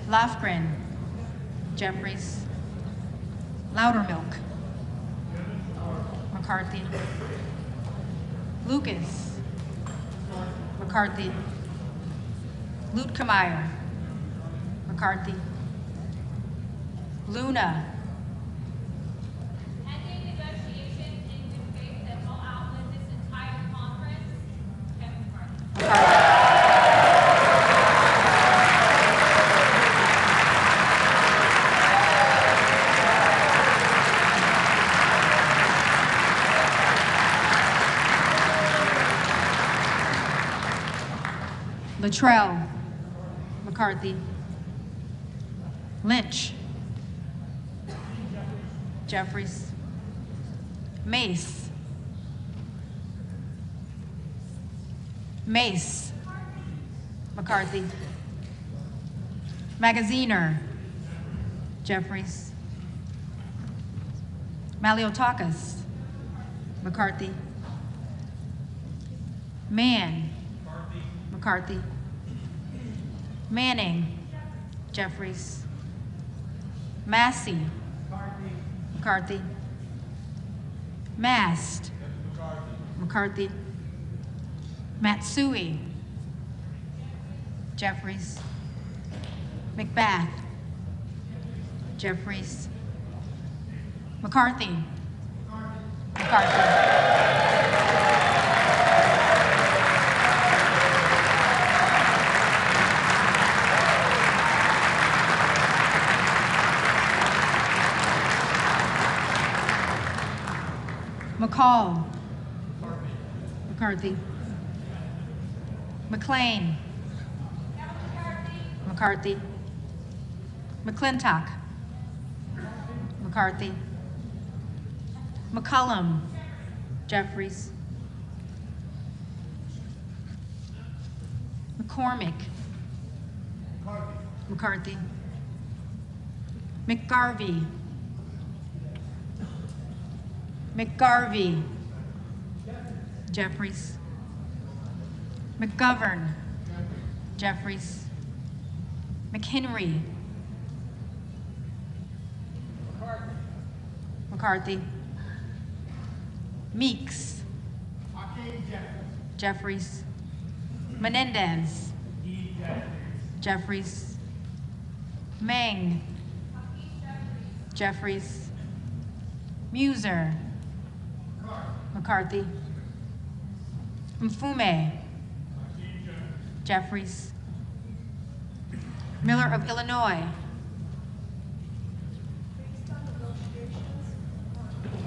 B: Lofgren, Jeffries. Loudermilk, McCarthy. Lucas, McCarthy. Luetkemeyer, McCarthy. Luna,
J: Ending negotiations in good faith that will outlive this entire conference, Kevin McCarthy.
B: Luttrell, McCarthy. Lynch, Jeffries. Mace, Mace, McCarthy. Magaziner, Jeffries. Maliotakis, McCarthy. Mann, McCarthy. Manning, Jeffries. Massey, McCarthy. Mast, McCarthy. Matsui, Jeffries. McBath, Jeffries. McCarthy, McCarthy. McCall. McCarthy. McLean. McCarthy. McClintock. McCarthy. McCullum. Jeffries. McCormick. McCarthy. McGarvey. McGarvey. Jeffries. McGovern. Jeffries. McHenry. McCarthy. Meeks.
I: Hakeem
B: Jeffries. Menendez. Jeffries. Meng. Jeffries. Muser. McCarthy. Mfume. Jeffries. Miller of Illinois.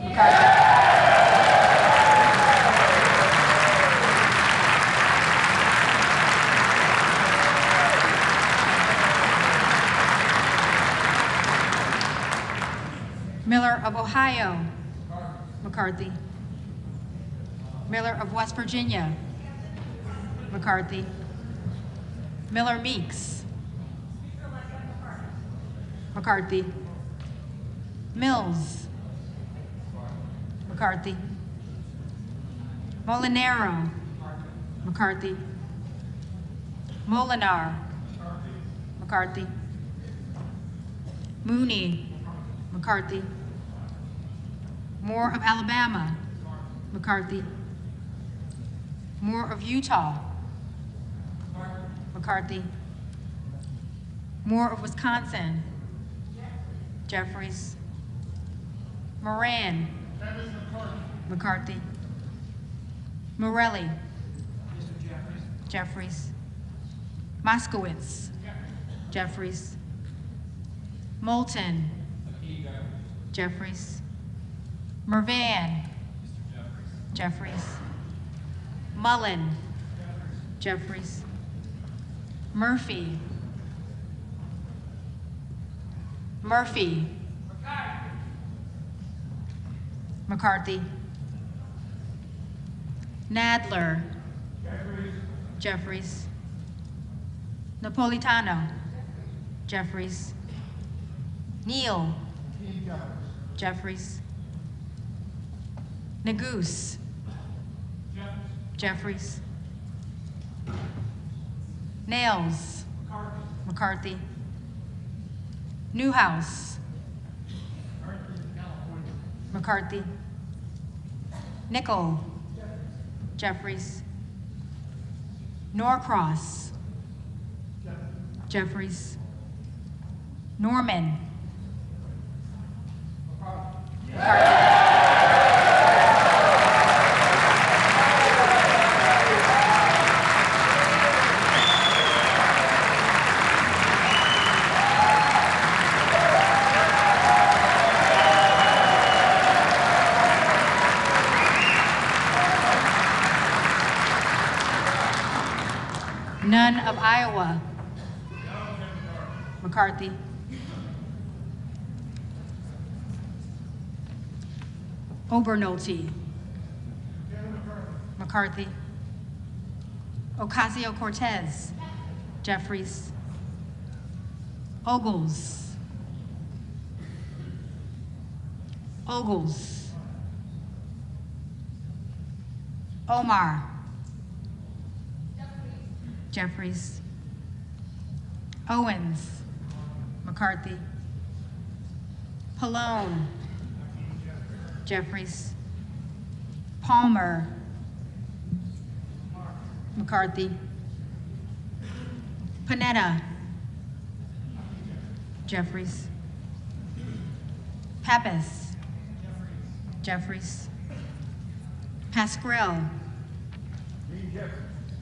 B: McCarthy. Miller of Ohio. McCarthy. Miller of West Virginia. McCarthy. Miller Meeks. McCarthy. Mills. McCarthy. Molinaro. McCarthy. Molinar. McCarthy. Mooney. McCarthy. Moore of Alabama. McCarthy. Moore of Utah. McCarthy. Moore of Wisconsin. Jeffries. Moran. McCarthy. Morelli. Jeffries. Moskowitz. Jeffries. Moulton. Jeffries. Mervan. Jeffries. Mullen. Jeffries. Murphy. Murphy. McCarthy. Nadler. Jeffries. Napolitano. Jeffries. Neal. Jeffries. Neguse. Jeffries. Nails. McCarthy. Newhouse. McCarthy. Nickel. Jeffries. Norcross. Jeffries. Norman. McCarthy. None of Iowa. McCarthy. Obernolte. McCarthy. Ocasio-Cortez. Jeffries. Ogles. Ogles. Omar. Jeffries. Owens. McCarthy. Pallone. Jeffries. Palmer. McCarthy. Panetta. Jeffries. Pappas. Jeffries. Pascrell.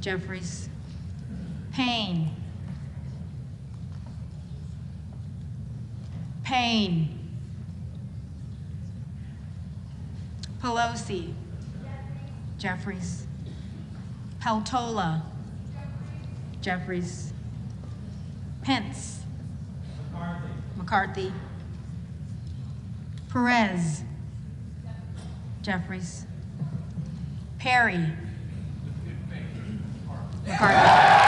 B: Jeffries. Payne. Payne. Pelosi. Jeffries. Peltola. Jeffries. Pence. McCarthy. Perez. Jeffries. Perry. McCarthy.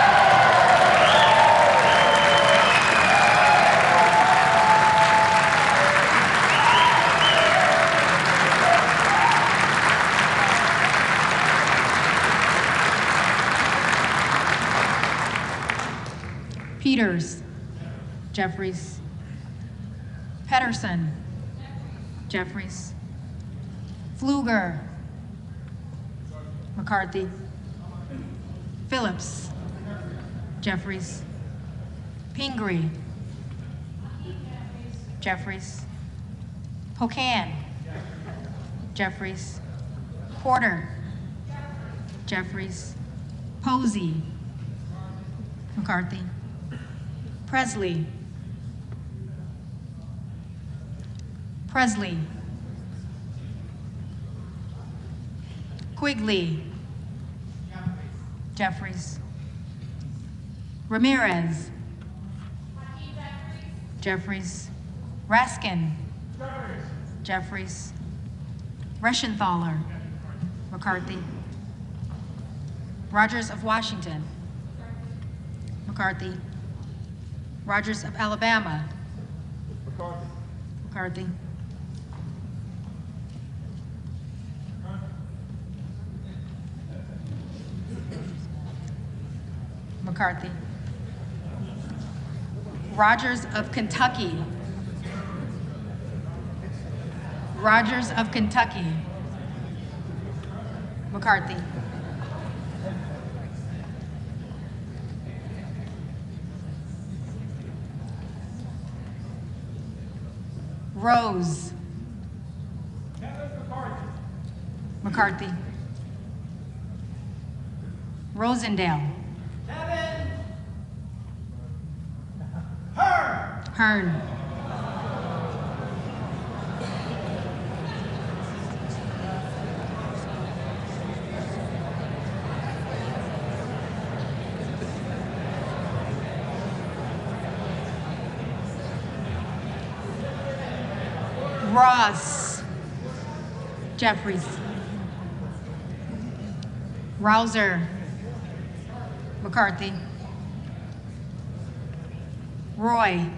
B: Peters. Jeffries. Pedersen. Jeffries. Pfluger. McCarthy. Phillips. Jeffries. Pingree. Jeffries. Pocan. Jeffries. Porter. Jeffries. Posey. McCarthy. Presley. Presley. Quigley. Jeffries. Ramirez. Jeffries. Raskin. Jeffries. Reschenthaler. McCarthy. Rogers of Washington. McCarthy. Rogers of Alabama. McCarthy. McCarthy. Rogers of Kentucky. Rogers of Kentucky. McCarthy. Rose. McCarthy. Rosendale. Hearn. Ross. Jeffries. Rouser. McCarthy. Roy.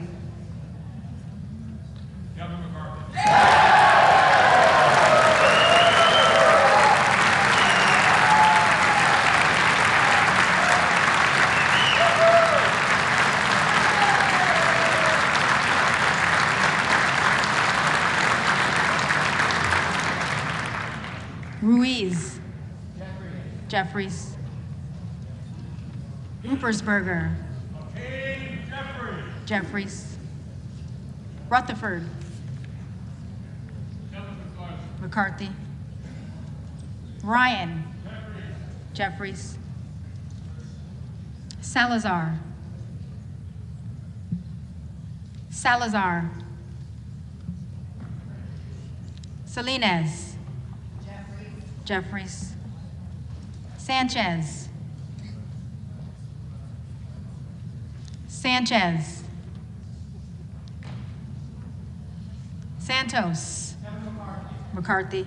B: Ruiz. Jeffries. Ruppersberger. Jeffries. Rutherford. McCarthy. Ryan. Jeffries. Salazar. Salazar. Salinas. Jeffries. Sanchez. Sanchez. Santos. McCarthy.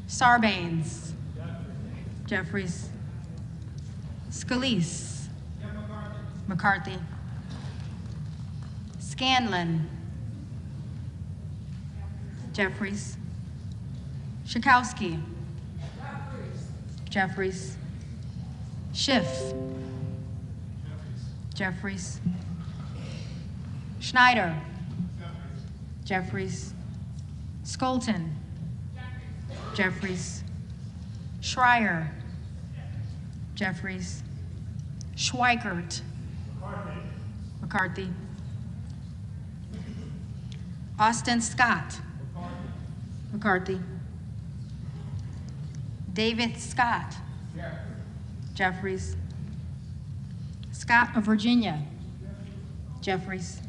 B: Sarbanes. Jeffries. Scalise. McCarthy. Scanlon. Jeffries. Schakowsky. Jeffries. Schiff. Jeffries. Schneider. Jeffries. Skolton. Jeffries. Schreier. Jeffries. Schweikert. McCarthy. Austin Scott. McCarthy. David Scott. Jeffries. Scott of Virginia. Jeffries.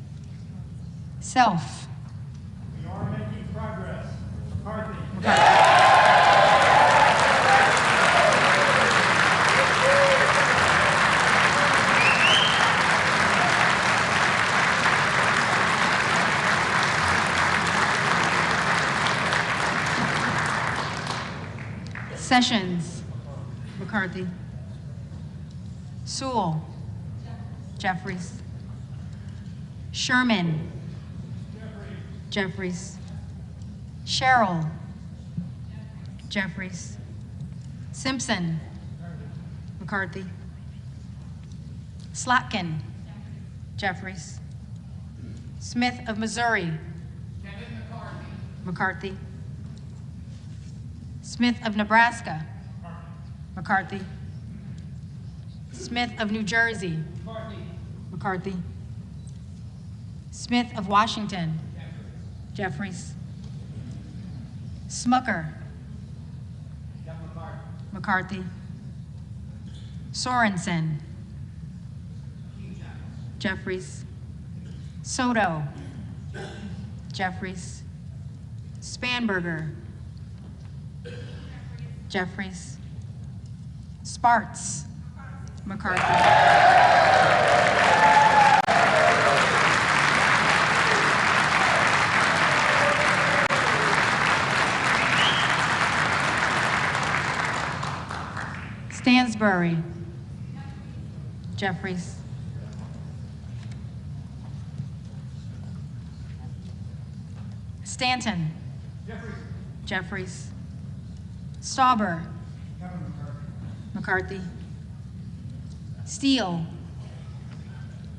B: Self.
F: We are making progress.
B: Sessions, McCarthy. Sewell, Jeffries. Sherman, Jeffries. Sherrill, Jeffries. Simpson, McCarthy. Slotkin, Jeffries. Smith of Missouri, McCarthy. Smith of Nebraska, McCarthy. Smith of New Jersey, McCarthy. Smith of Washington, Jeffries. Smucker, McCarthy. Sorensen, Jeffries. Soto, Jeffries. Spanberger, Jeffries. Sparts, McCarthy. Stansbury, Jeffries. Stanton, Jeffries. Stauber, McCarthy. Steele,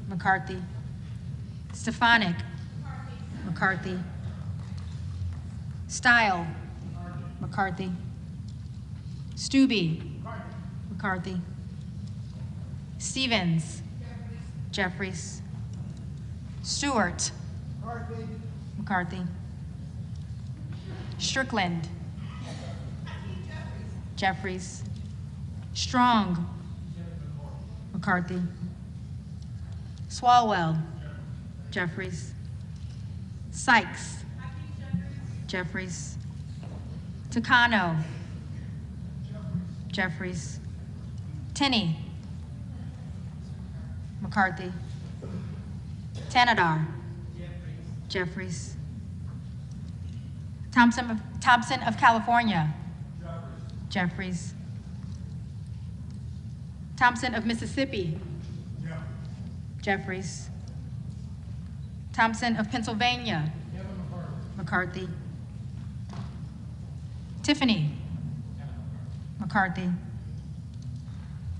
B: McCarthy. Stefanik, McCarthy. Stile, McCarthy. Stube, McCarthy. Stevens, Jeffries. Stewart, McCarthy. Strickland, Jeffries. Strong, McCarthy. Swalwell, Jeffries. Sykes, Jeffries. Tucano, Jeffries. Tinney, McCarthy. Tanadar, Jeffries. Thompson of California, Jeffries. Thompson of Mississippi, Jeffries. Thompson of Pennsylvania, McCarthy. Tiffany, McCarthy.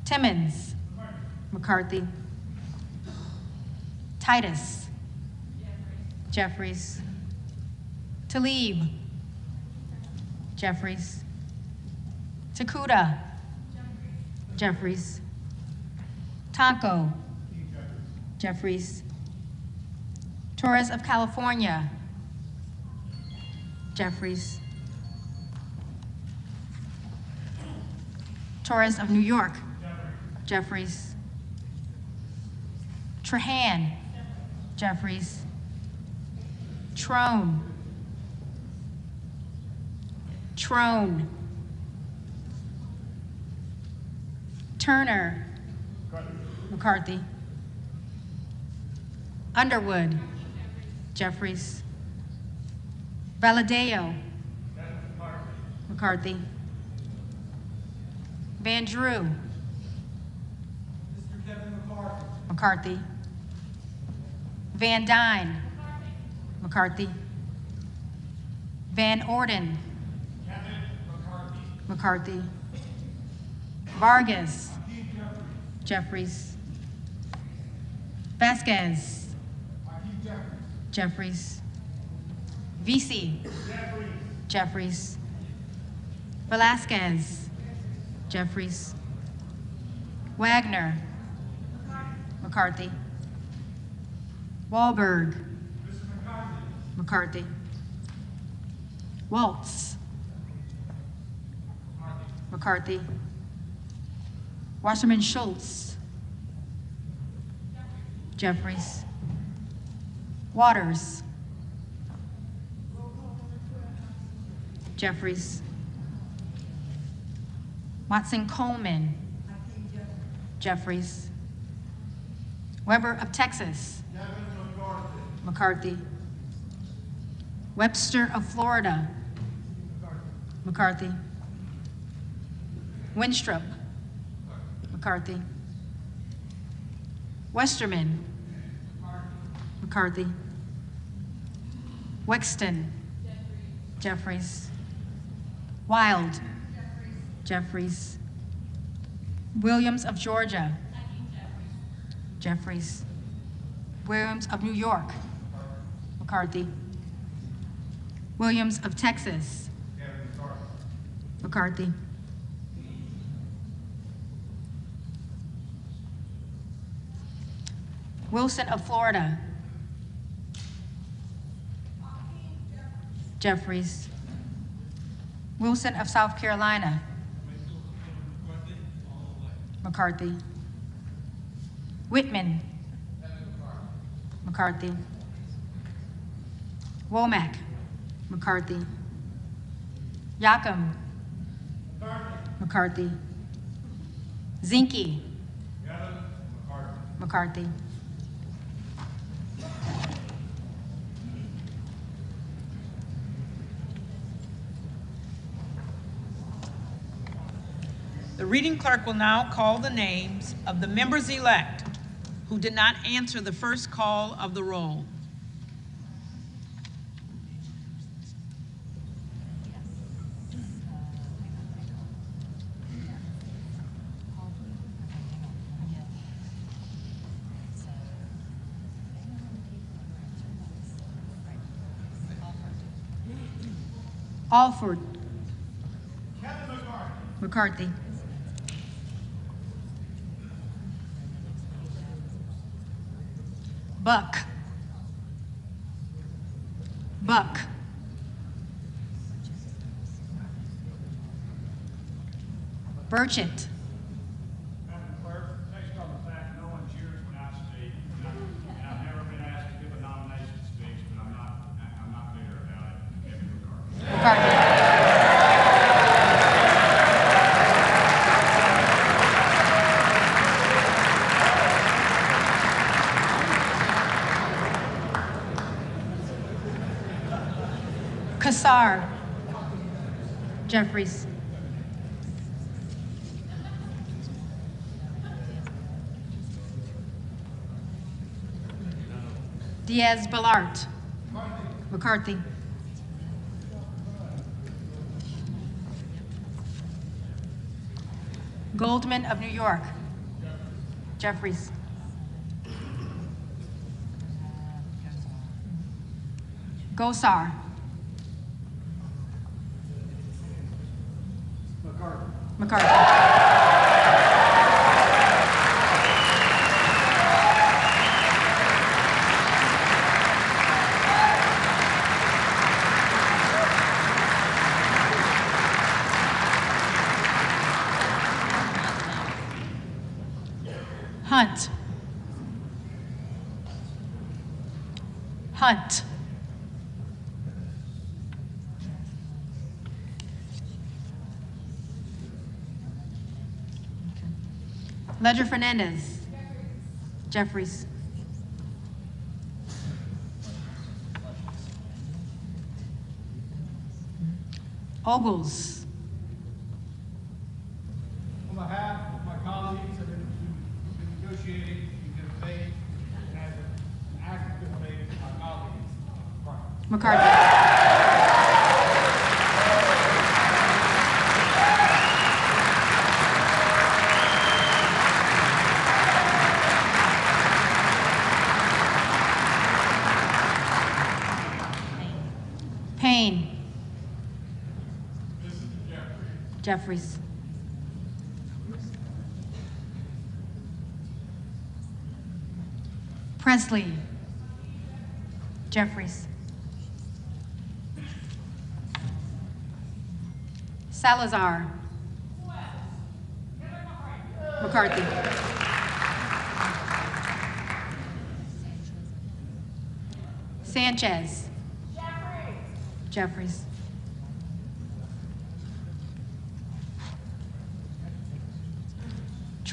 B: Timmons, McCarthy. Titus, Jeffries. Talib, Jeffries. Takuda, Jeffries. Tonko, Jeffries. Torres of California, Jeffries. Torres of New York, Jeffries. Trahan, Jeffries. Trone, Turner, McCarthy. Underwood, Jeffries. Valadeo, McCarthy. Van Drew, McCarthy. Van Dyne, McCarthy. Van Orden, McCarthy. Vargas, Jeffries. Vasquez, Jeffries. Vesey, Jeffries. Velasquez, Jeffries. Wagner, McCarthy. Wahlberg, McCarthy. Waltz, McCarthy. Wasserman Schultz, Jeffries. Waters, Jeffries. Watson Coleman. Jeffries. Weber of Texas. McCarthy. Webster of Florida. McCarthy. Winstrup. McCarthy. Westerman. McCarthy. Wexton. Jeffries. Wild. Jeffries. Williams of Georgia. Jeffries. Williams of New York. McCarthy. Williams of Texas. McCarthy. Wilson of Florida. Jeffries. Wilson of South Carolina. McCarthy. Whitman. McCarthy. Womack. McCarthy. Yacom. McCarthy. Zinke. McCarthy.
A: The reading clerk will now call the names of the members-elect who did not answer the first call of the roll.
B: Alford. McCarthy. Buck. Buck. Burchett.
F: Madam Clerk, based on the fact no one's here when I speak, and I've never been asked to give a nomination speech, but I'm not bitter about it. Kevin McCarthy.
B: McCarthy. Kassar. Jeffries. Diaz-Balart. McCarthy. Goldman of New York. Jeffries. Gosar. McCarthy. Hunt. Hunt. Ledger Fernandez. Jeffries. Ogles.
I: On behalf of my colleagues that have been negotiating in good faith and as an act of good faith with my colleagues,
B: McCarthy. Payne. Jeffries. Presley. Jeffries. Salazar. McCarthy. Sanchez. Jeffries.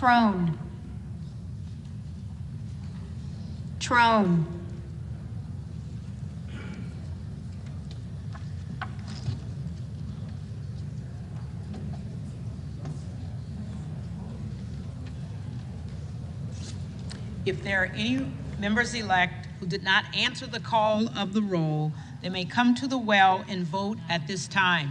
B: Trone. Trone.
A: If there are any members-elect who did not answer the call of the roll, they may come to the well and vote at this time.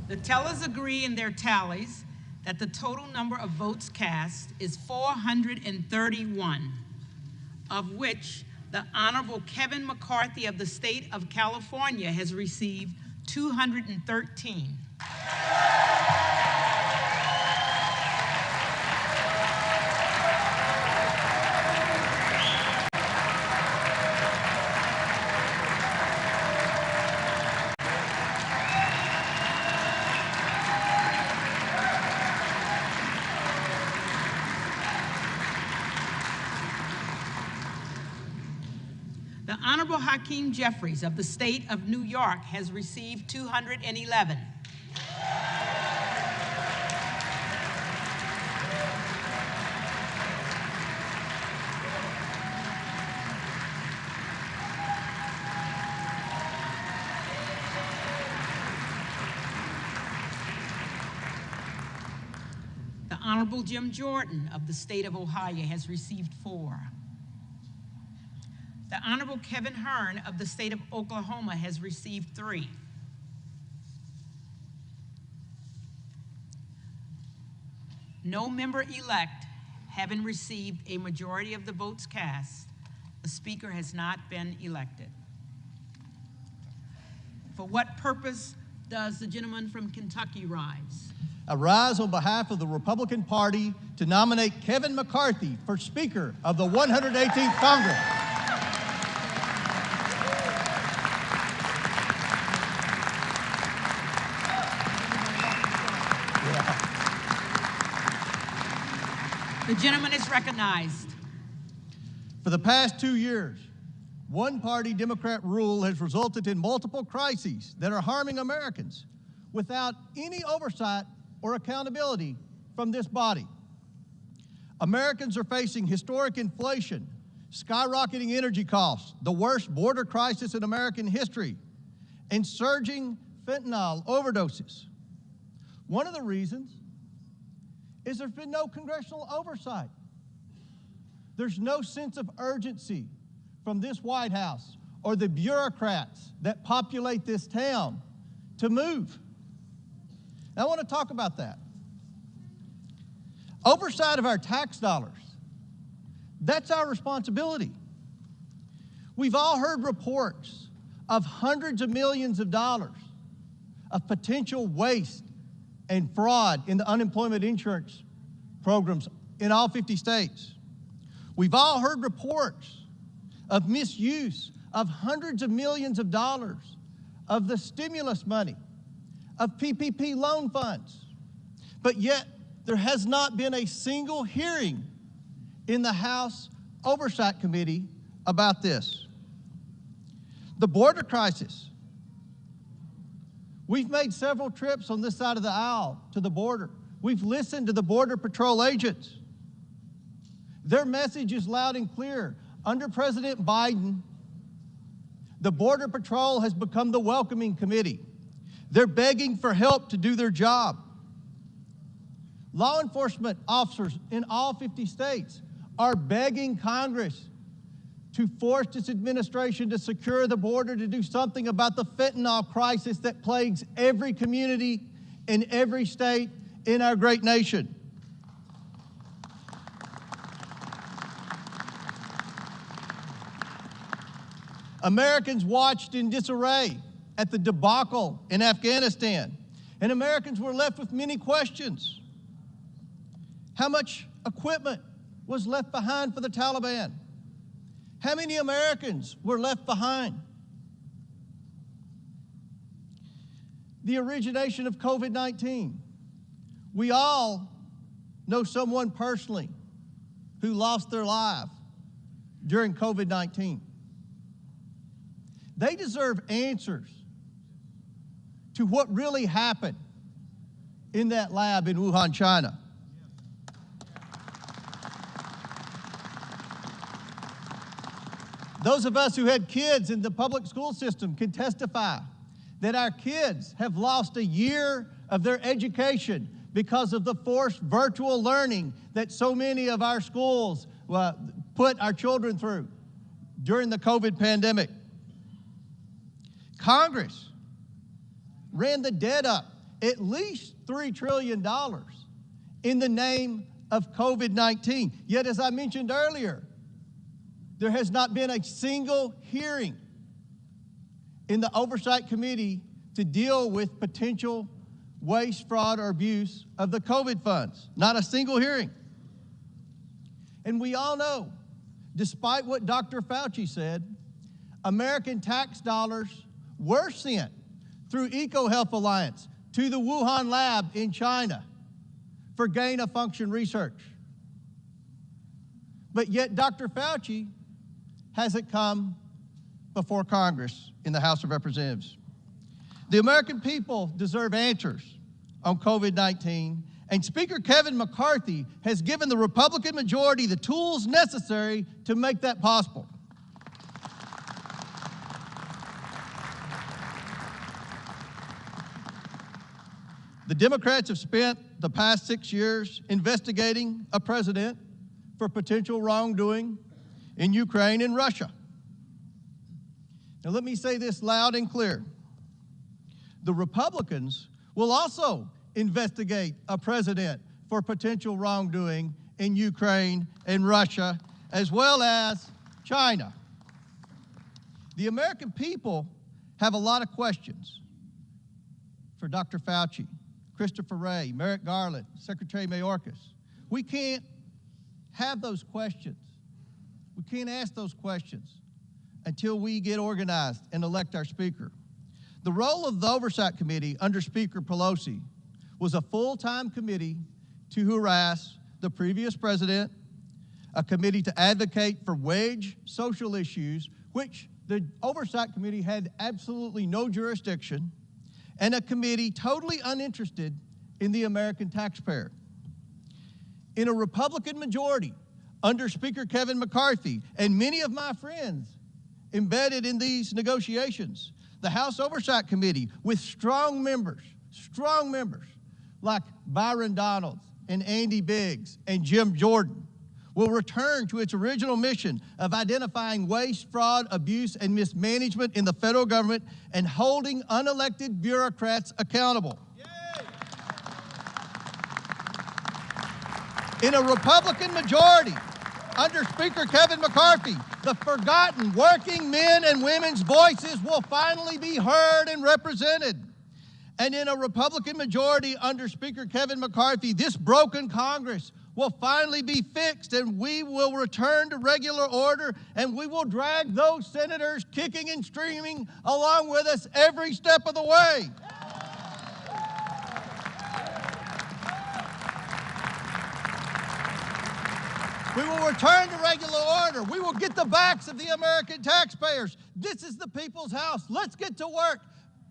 A: The tellers agree in their tallies that the total number of votes cast is 431, of which the Honorable Kevin McCarthy of the state of California has received 213. The Honorable Hakeem Jeffries of the state of New York has received 211. The Honorable Jim Jordan of the state of Ohio has received 4. The Honorable Kevin Hearn of the state of Oklahoma has received 3. No member-elect having received a majority of the votes cast, the Speaker has not been elected. For what purpose does the gentleman from Kentucky rise?
K: I rise on behalf of the Republican Party to nominate Kevin McCarthy for Speaker of the 118th Congress.
A: The gentleman is recognized.
K: For the past 2 years, one-party Democrat rule has resulted in multiple crises that are harming Americans without any oversight or accountability from this body. Americans are facing historic inflation, skyrocketing energy costs, the worst border crisis in American history, and surging fentanyl overdoses. One of the reasons is there's been no congressional oversight. There's no sense of urgency from this White House or the bureaucrats that populate this town to move. And I want to talk about that. Oversight of our tax dollars, that's our responsibility. We've all heard reports of hundreds of millions of dollars of potential waste and fraud in the unemployment insurance programs in all 50 states. We've all heard reports of misuse of hundreds of millions of dollars of the stimulus money, of PPP loan funds. But yet, there has not been a single hearing in the House Oversight Committee about this. The border crisis. We've made several trips on this side of the aisle to the border. We've listened to the Border Patrol agents. Their message is loud and clear. Under President Biden, the Border Patrol has become the welcoming committee. They're begging for help to do their job. Law enforcement officers in all 50 states are begging Congress to force this administration to secure the border, to do something about the fentanyl crisis that plagues every community in every state in our great nation. Americans watched in disarray at the debacle in Afghanistan, and Americans were left with many questions. How much equipment was left behind for the Taliban? How many Americans were left behind? The origination of COVID-19. We all know someone personally who lost their life during COVID-19. They deserve answers to what really happened in that lab in Wuhan, China. Those of us who had kids in the public school system can testify that our kids have lost a year of their education because of the forced virtual learning that so many of our schools put our children through during the COVID pandemic. Congress ran the debt up at least $3 trillion in the name of COVID-19. Yet, as I mentioned earlier, there has not been a single hearing in the Oversight Committee to deal with potential waste, fraud, or abuse of the COVID funds. Not a single hearing. And we all know, despite what Dr. Fauci said, American tax dollars were sent through EcoHealth Alliance to the Wuhan lab in China for gain-of-function research. But yet Dr. Fauci hasn't come before Congress in the House of Representatives. The American people deserve answers on COVID-19, and Speaker Kevin McCarthy has given the Republican majority the tools necessary to make that possible. The Democrats have spent the past 6 years investigating a president for potential wrongdoing in Ukraine and Russia. Now let me say this loud and clear. The Republicans will also investigate a president for potential wrongdoing in Ukraine and Russia, as well as China. The American people have a lot of questions for Dr. Fauci, Christopher Wray, Merrick Garland, Secretary Mayorkas. We can't have those questions. We can't ask those questions until we get organized and elect our speaker. The role of the Oversight Committee under Speaker Pelosi was a full-time committee to harass the previous president, a committee to advocate for wage social issues, which the Oversight Committee had absolutely no jurisdiction, and a committee totally uninterested in the American taxpayer. In a Republican majority under Speaker Kevin McCarthy and many of my friends embedded in these negotiations, the House Oversight Committee with strong members like Byron Donalds and Andy Biggs and Jim Jordan will return to its original mission of identifying waste, fraud, abuse, and mismanagement in the federal government and holding unelected bureaucrats accountable. In a Republican majority under Speaker Kevin McCarthy, the forgotten working men and women's voices will finally be heard and represented. And in a Republican majority under Speaker Kevin McCarthy, this broken Congress will finally be fixed, and we will return to regular order, and we will drag those senators kicking and screaming along with us every step of the way. We will return to regular order. We will get the backs of the American taxpayers. This is the people's house. Let's get to work.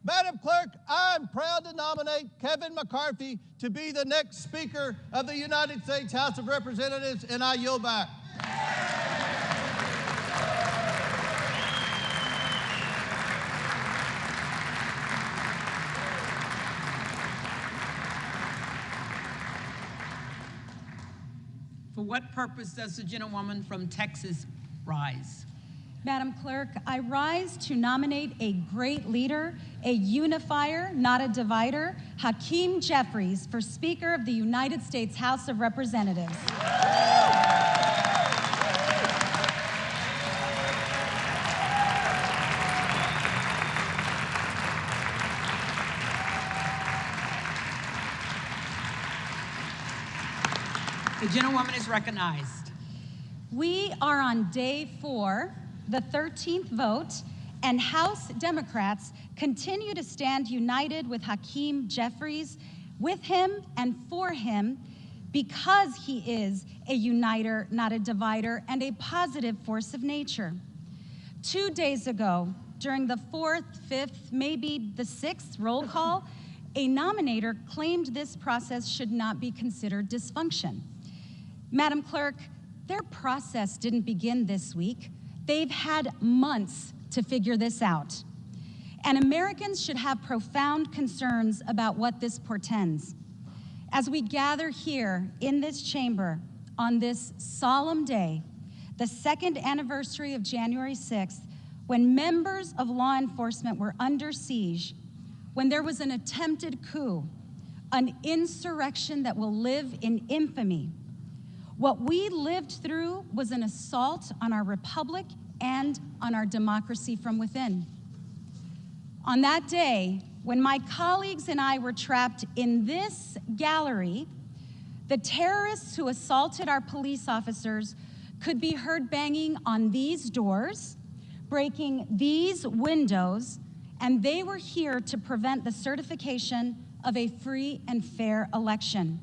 K: Madam Clerk, I'm proud to nominate Kevin McCarthy to be the next Speaker of the United States House of Representatives, and I yield back.
A: For what purpose does the gentlewoman from Texas rise?
H: Madam Clerk, I rise to nominate a great leader, a unifier, not a divider, Hakeem Jeffries, for Speaker of the United States House of Representatives.
A: The gentlewoman is recognized.
H: We are on day 4, the 13th vote, and House Democrats continue to stand united with Hakeem Jeffries, with him and for him, because he is a uniter, not a divider, and a positive force of nature. 2 days ago, during the 4th, 5th, maybe the 6th roll call, a nominator claimed this process should not be considered dysfunction. Madam Clerk, their process didn't begin this week. They've had months to figure this out. And Americans should have profound concerns about what this portends. As we gather here in this chamber on this solemn day, the 2nd anniversary of January 6th, when members of law enforcement were under siege,
B: when there was an attempted coup, an insurrection that will live in infamy. What we lived through was an assault on our republic and on our democracy from within. On that day, when my colleagues and I were trapped in this gallery, the terrorists who assaulted our police officers could be heard banging on these doors, breaking these windows, and they were here to prevent the certification of a free and fair election.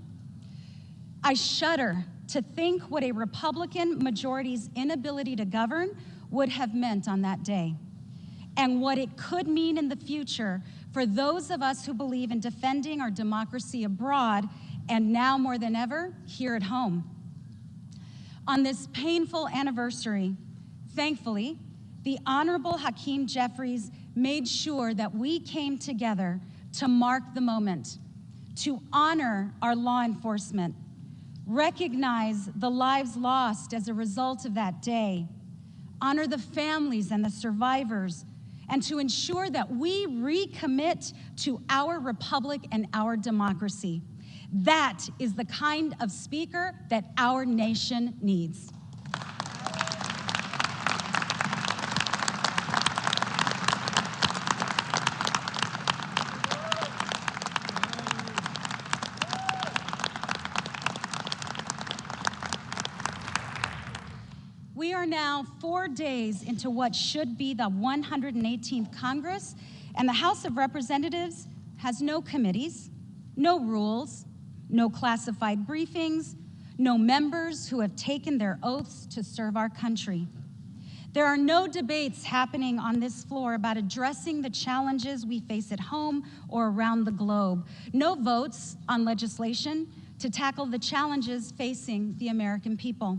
B: I shudder to think what a Republican majority's inability to govern would have meant on that day, and what it could mean in the future for those of us who believe in defending our democracy abroad and now more than ever here at home. On this painful anniversary, thankfully, the Honorable Hakeem Jeffries made sure that we came together to mark the moment, to honor our law enforcement, recognize the lives lost as a result of that day, honor the families and the survivors, and to ensure that we recommit to our republic and our democracy. That is the kind of speaker that our nation needs. We are now 4 days into what should be the 118th Congress, and the House of Representatives has no committees, no rules, no classified briefings, no members who have taken their oaths to serve our country. There are no debates happening on this floor about addressing the challenges we face at home or around the globe. No votes on legislation to tackle the challenges facing the American people.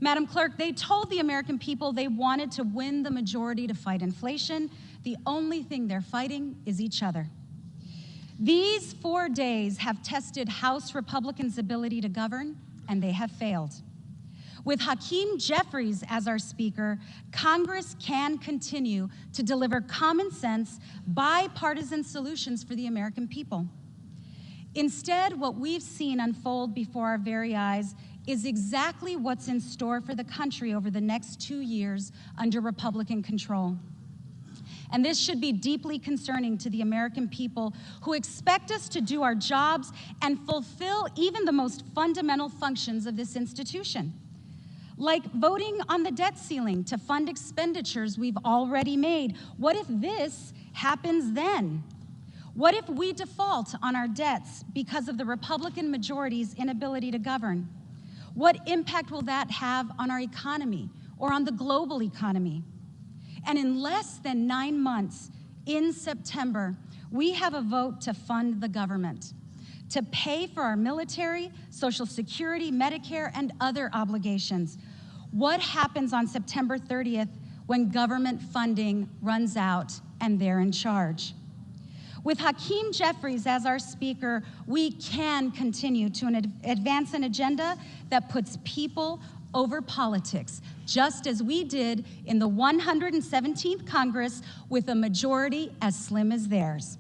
B: Madam Clerk, they told the American people they wanted to win the majority to fight inflation. The only thing they're fighting is each other. These 4 days have tested House Republicans' ability to govern, and they have failed. With Hakeem Jeffries as our Speaker, Congress can continue to deliver common sense, bipartisan solutions for the American people. Instead, what we've seen unfold before our very eyes is exactly what's in store for the country over the next 2 years under Republican control. And this should be deeply concerning to the American people who expect us to do our jobs and fulfill even the most fundamental functions of this institution, like voting on the debt ceiling to fund expenditures we've already made. What if this happens then? What if we default on our debts because of the Republican majority's inability to govern? What impact will that have on our economy or on the global economy? And in less than 9 months, in September, we have a vote to fund the government, to pay for our military, Social Security, Medicare, and other obligations. What happens on September 30th when government funding runs out and they're in charge? With Hakeem Jeffries as our Speaker, we can continue to advance an agenda that puts people over politics, just as we did in the 117th Congress with a majority as slim as theirs.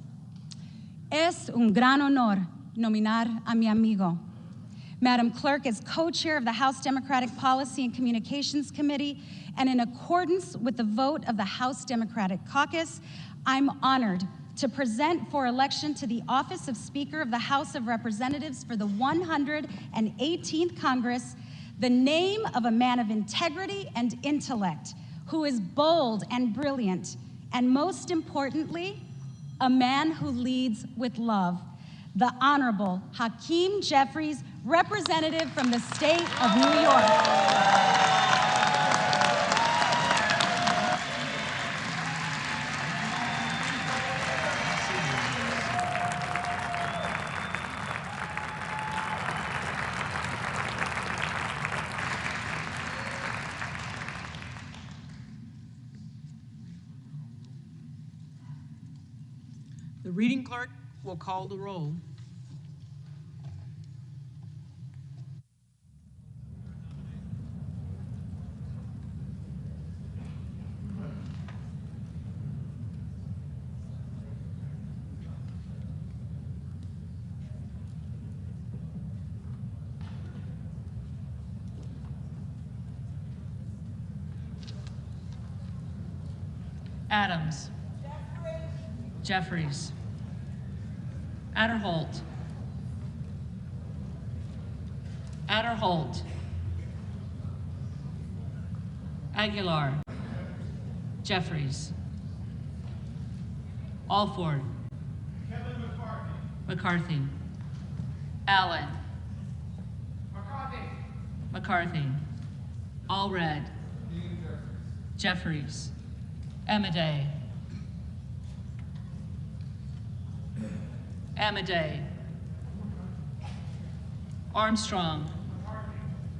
B: Es un gran honor nominar a mi amigo. Madam Clerk, as co-chair of the House Democratic Policy and Communications Committee, and in accordance with the vote of the House Democratic Caucus, I'm honored to present for election to the office of Speaker of the House of Representatives for the 118th Congress the name of a man of integrity and intellect who is bold and brilliant, and most importantly, a man who leads with love, the Honorable Hakeem Jeffries, representative from the state of New York.
A: The reading clerk will call the roll.
B: Adams. Jeffries. Adderholt. Adderholt. Aguilar. Jeffries. Alford. McCarthy. Allen. McCarthy. Allred. Jeffries. Amadei. Amadei. Armstrong.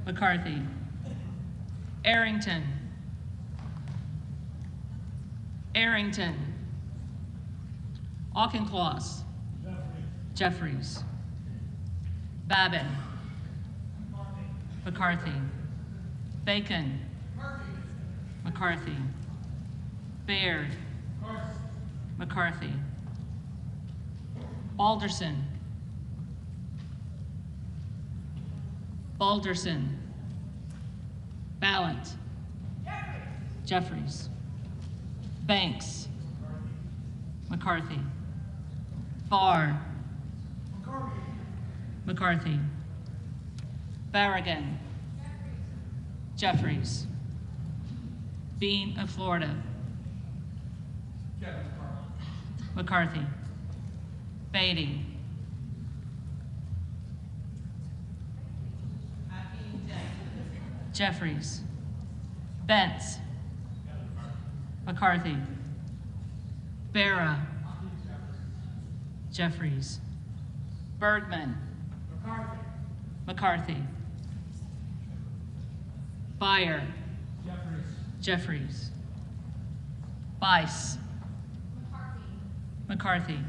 B: McCarthy. Arrington. Arrington. Auchincloss. Jeffries. Babin. McCarthy. Bacon. McCarthy. Baird. McCarthy. Balderson. Balderson. Ballant. Jeffries. Banks. McCarthy. Barr. McCarthy. Barragan. Jeffries. Bean of Florida. McCarthy. Beatty. Jeffries. Bentz. McCarthy. Barra. Jeffries. Bergman. McCarthy. Beyer. Jeffries. Bice. McCarthy.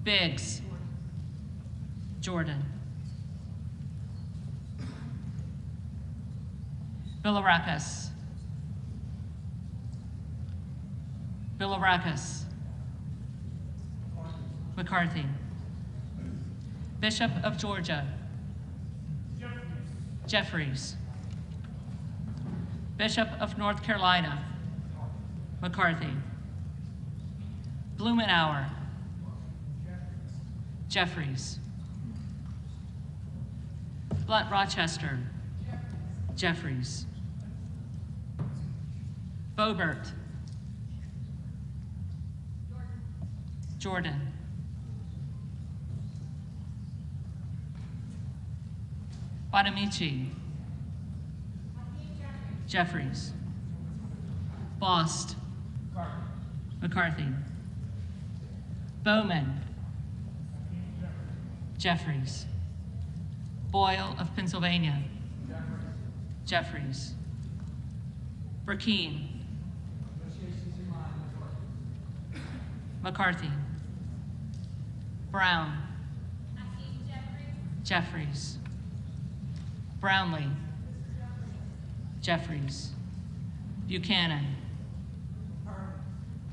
B: Biggs. Jordan. Bilirakis. Bilirakis. McCarthy. Bishop of Georgia. Jeffries. Bishop of North Carolina. McCarthy. Blumenauer. Jeffries. Blunt Rochester. Jeffries. Boebert. Jordan. Bonamici. Jeffries. Bost. McCarthy. Bowman. Jeffries. Boyle of Pennsylvania. Jeffries. Burkeen. McCarthy. Brown. Jeffries. Brownlee. Jeffries. Buchanan.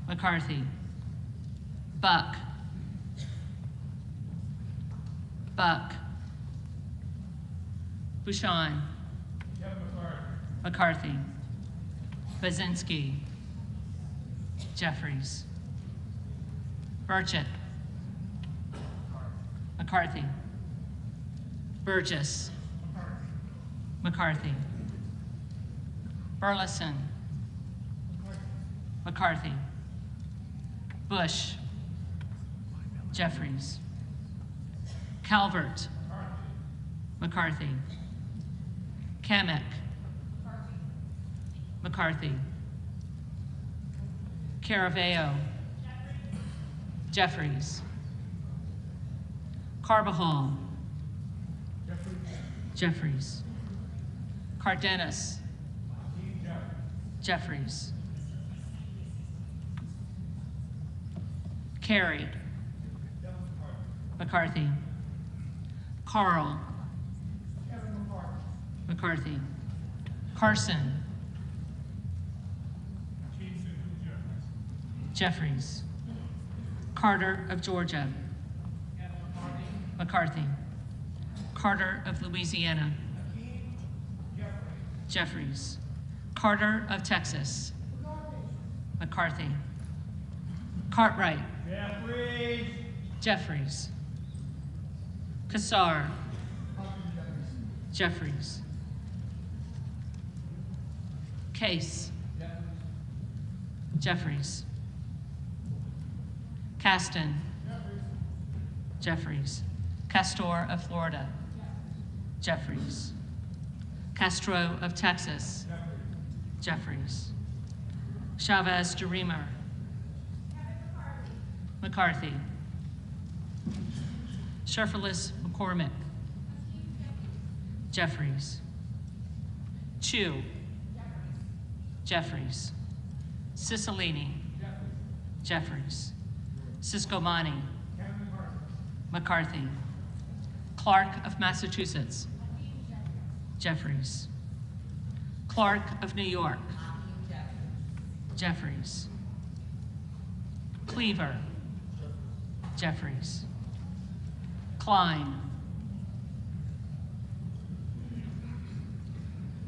B: McCarthy. Buck. Buck. Bouchon. McCarthy. Bazinski. Jeffries. Burchett. McCarthy. Burgess. McCarthy. Burleson. McCarthy. Bush. Jeffries. Calvert. McCarthy. Kamek. McCarthy. Caraveo. Jeffries. Carbajal. Jeffries. Cardenas. Jeffries. Carey. McCarthy. Carl. McCarthy. Carson. Jeffries. Carter of Georgia. McCarthy. Carter of Louisiana. Jeffries. Carter of Texas. McCarthy. Cartwright. Jeffries. Kassar. Jeffries. Case. Jeffries. Caston. Jeffries. Castor of Florida. Jeffries. Castro of Texas. Jeffries. Chavez DeRemer. McCarthy. Sherfilis McCormick. Jeffries. Chu. Jeffries. Cicilline. Jeffries. Siscomani. McCarthy. Clark of Massachusetts. Jeffries. Clark of New York. Jeffries. Cleaver. Jeffries. Klein.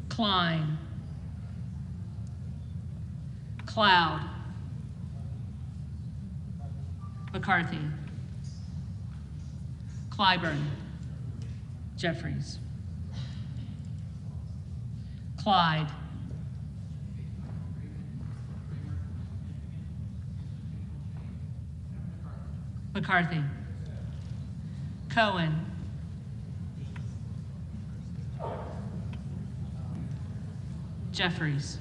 B: Klein. Cloud. McCarthy. Clyburn. Jeffries. Clyde. McCarthy. Cohen. Jeffries.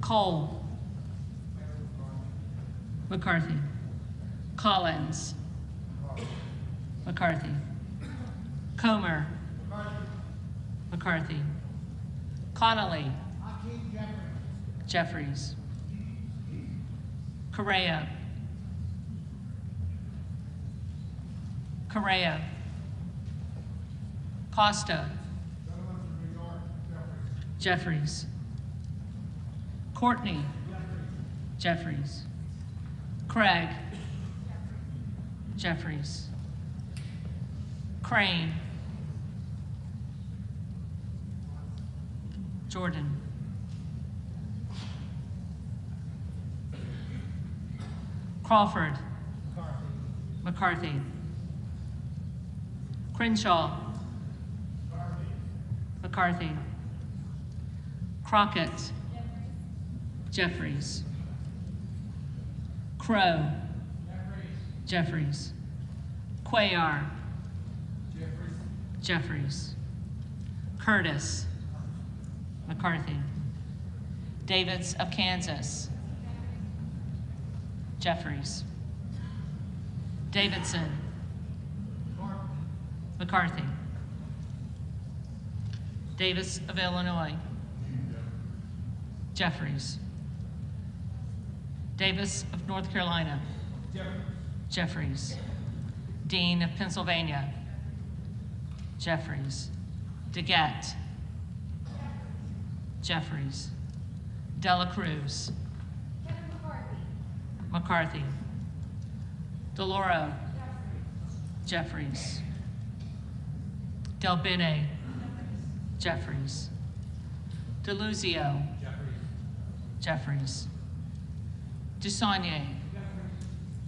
B: Cole. McCarthy. Collins. McCarthy. Comer. McCarthy. Connolly. Jeffries. Correa. Correa. Costa. Jeffries. Courtney. Jeffries. Craig. Jeffries. Crane. Jordan. Crawford. McCarthy. Crenshaw. McCarthy. Crockett. Jeffries. Crow. Jeffries. Cuellar. Jeffries. Curtis. McCarthy. Davids of Kansas. Jeffries. Davidson. McCarthy. Davis of Illinois. Jeffries. Davis of North Carolina. Jeffries. Dean of Pennsylvania. Jeffries. DeGette. Jeffries. Dela Cruz. McCarthy. DeLauro. Jeffries. Del Bene. Jeffries. DeLuzio. Jeffries. Dusaunier.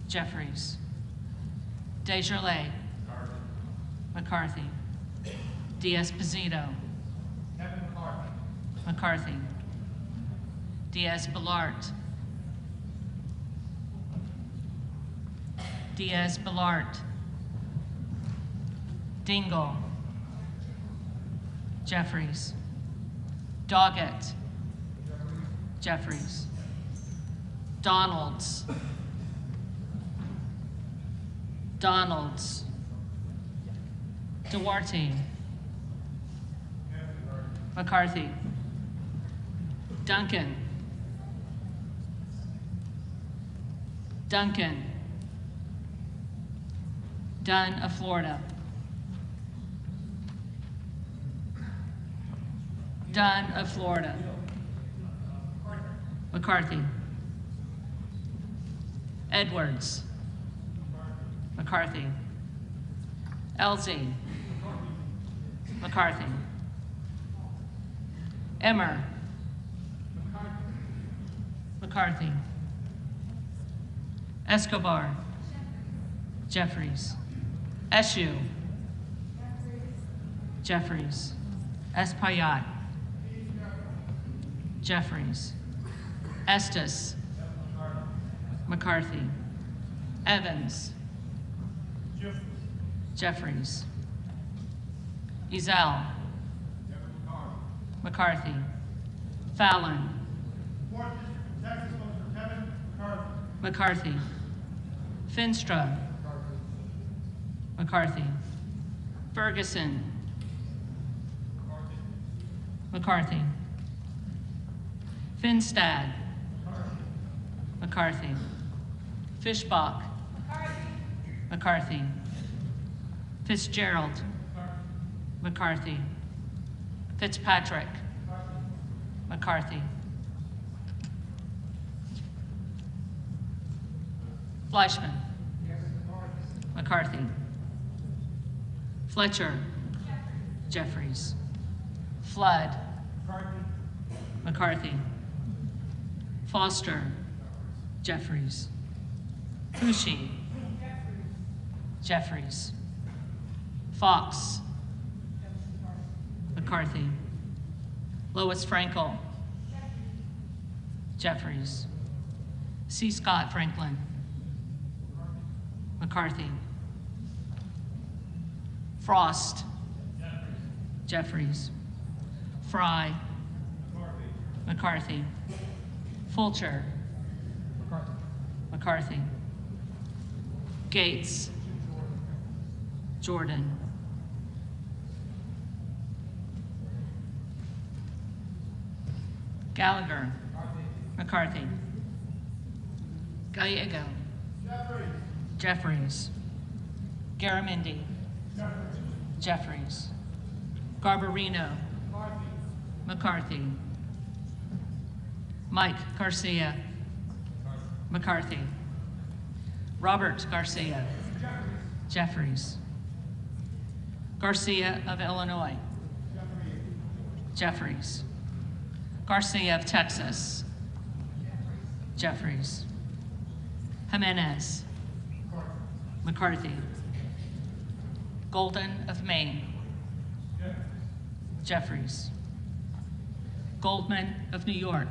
B: Jeffries. Desjardins. McCarthy. D'Esposito. McCarthy. Diaz-Balart. Diaz-Balart. Dingle. Jeffries. Doggett. Jeffries. Donalds. Donalds. Duarte. McCarthy. Duncan. Duncan. Dunn of Florida. Dunn of Florida. McCarthy. Edwards. McCarthy. Elsie. McCarthy. Emmer. McCarthy. Escobar. Jeffries. Eshue. Jeffries. Espaillat. Jeffries. Estes. McCarthy. Evans. Jeffries. Ezell. McCarthy. Fallon. McCarthy. Finstra. McCarthy. Ferguson. McCarthy. Finstad. McCarthy. Fishbach. McCarthy. Fitzgerald. McCarthy. Fitzpatrick. McCarthy. Fleischman. McCarthy. Fletcher. Jeffries. Flood. McCarthy. Foster. Jeffries. Fushi. Jeffries. Fox. McCarthy. Lois Frankel. Jeffries. C. Scott Franklin. McCarthy. Frost. Jeffries. Fry. McCarthy. Fulcher. McCarthy. Gates. Jordan. Gallagher. McCarthy. Gallego. Jeffries. Garamendi. Jeffries. Garbarino. McCarthy. Mike Garcia. McCarthy. Robert Garcia. Jeffries. Garcia of Illinois. Jeffries. Garcia of Texas. Jeffries. Jimenez. McCarthy. Golden of Maine. Jeffries. Goldman of New York.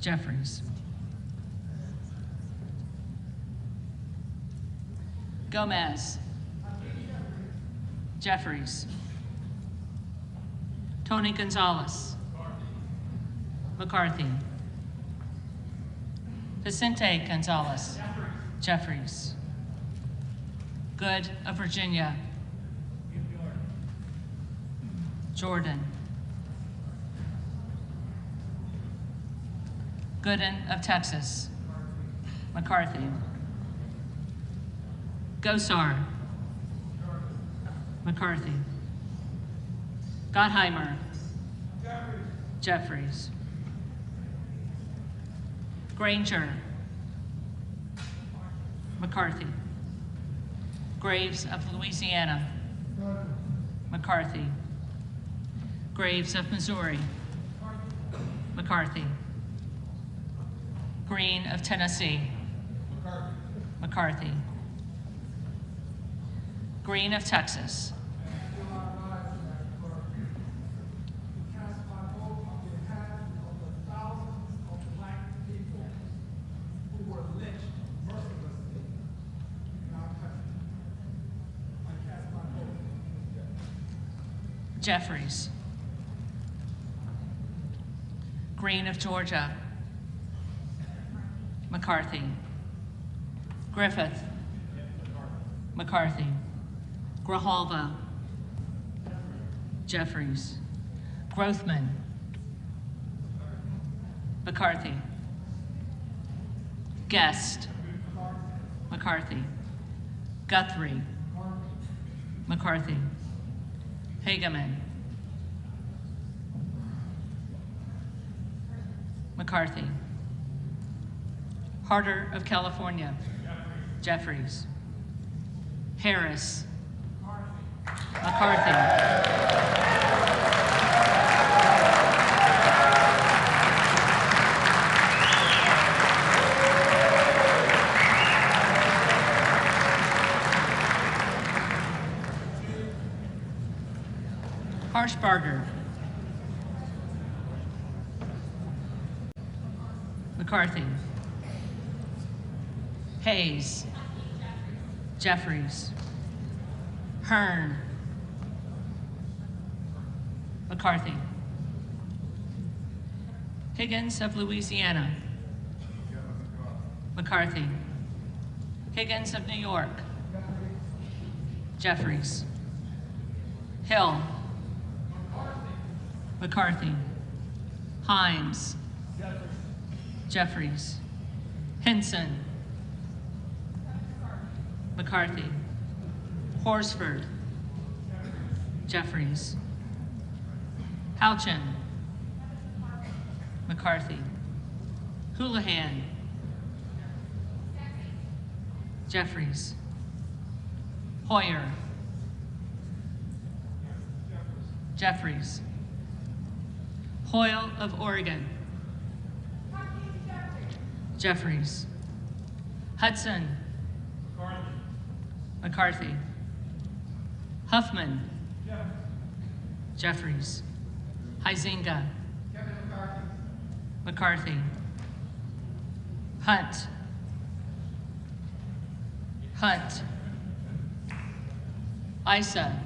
B: Jeffries. Gomez. Jeffries. Tony Gonzalez. McCarthy. Vicente Gonzalez. Jeffries. Good of Virginia. Jordan. Gooden of Texas. McCarthy. Gosar. McCarthy. Gottheimer. Jeffries. Granger. McCarthy. Graves of Louisiana. McCarthy. Graves of Missouri. McCarthy. Green of Tennessee. McCarthy. Green of Texas. Jeffries. Green of Georgia. McCarthy. Griffith. McCarthy. Grijalva. Jeffries. Grothman. McCarthy. Guest. McCarthy. Guthrie. McCarthy. Hageman. McCarthy. Harder of California. Jeffries. Harris. McCarthy. Harshbarger. McCarthy. Hayes. Jeffries. Hearn. McCarthy. Higgins of Louisiana. McCarthy. Higgins of New York. Jeffries. Hill. McCarthy. Himes. Jeffries. Henson. McCarthy. Horsford. Jeffries. Houchin. McCarthy. Houlihan. Jeffries. Hoyer. Jeffries. Hoyle of Oregon. Jeffries. Hudson. McCarthy. Huffman. Jeffries. Huizenga. McCarthy. Hunt. Hunt. Issa.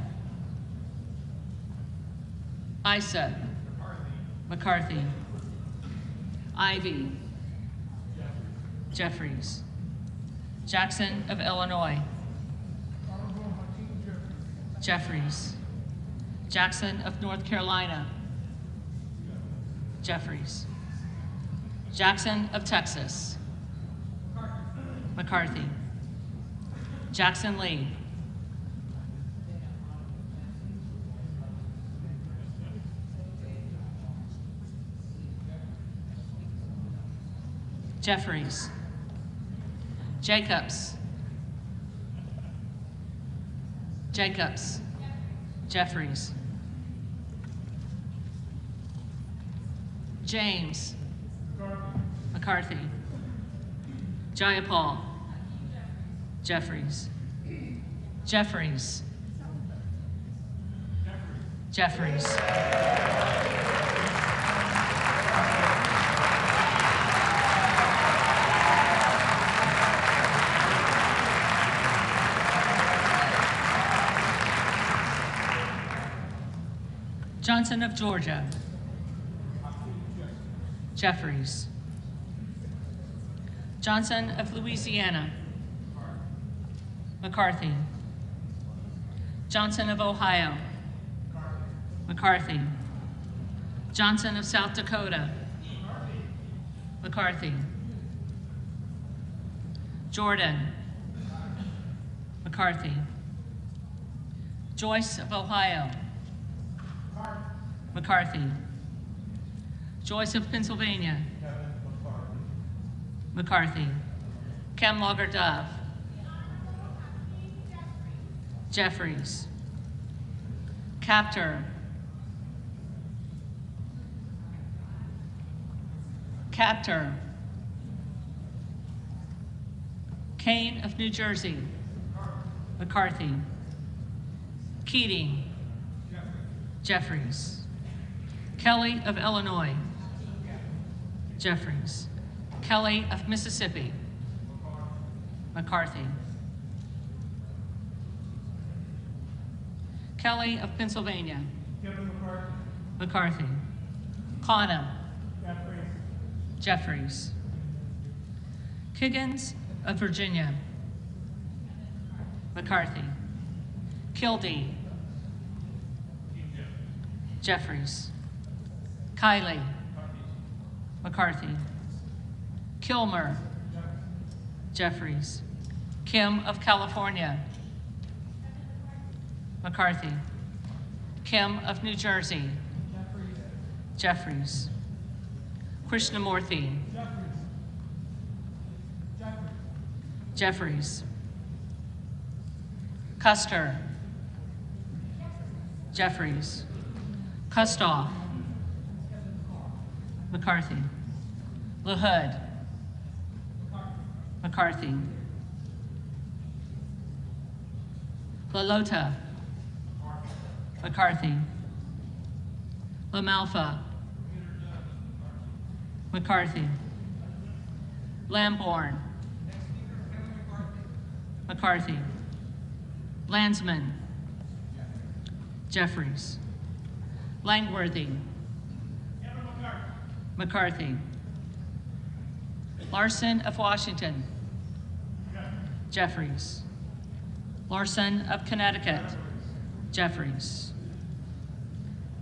B: Issa. McCarthy. Ivy. Jeffries. Jackson of Illinois. Jeffries. Jackson of North Carolina. Jeffries. Jackson of Texas. McCarthy. Jackson Lee. Jeffries. Jacobs. Jacobs. Jeffries. James. McCarthy. Jayapal. Jeffries. Jeffries. Jeffries. Johnson of Georgia. Jeffries. Johnson of Louisiana. McCarthy. Johnson of Ohio. McCarthy. Johnson of South Dakota. McCarthy. Jordan. McCarthy. Joyce of Ohio. McCarthy. Joyce of Pennsylvania. McCarthy. Camlogger Dove. Jeffries. Capter. Capter. Kane of New Jersey. McCarthy. Keating. Jeffries. Kelly of Illinois. Jeffries. Kelly of Mississippi. McCarthy. Kelly of Pennsylvania. McCarthy. Connor. Jeffries. Kiggins of Virginia. McCarthy. Kildee. Jeffries. Kiley. McCarthy. Kilmer. Jeffries. Kim of California. McCarthy. Kim of New Jersey. Jeffries. Krishnamurthy. Jeffries. Custer. Jeffries. Kustoff. McCarthy. LaHood. McCarthy. LaLota. McCarthy. LaMalfa, McCarthy, Lamborn, McCarthy, Landsman, Jeffries, Langworthy, McCarthy, Larson of Washington, Jeffries, Larson of Connecticut, Jeffries,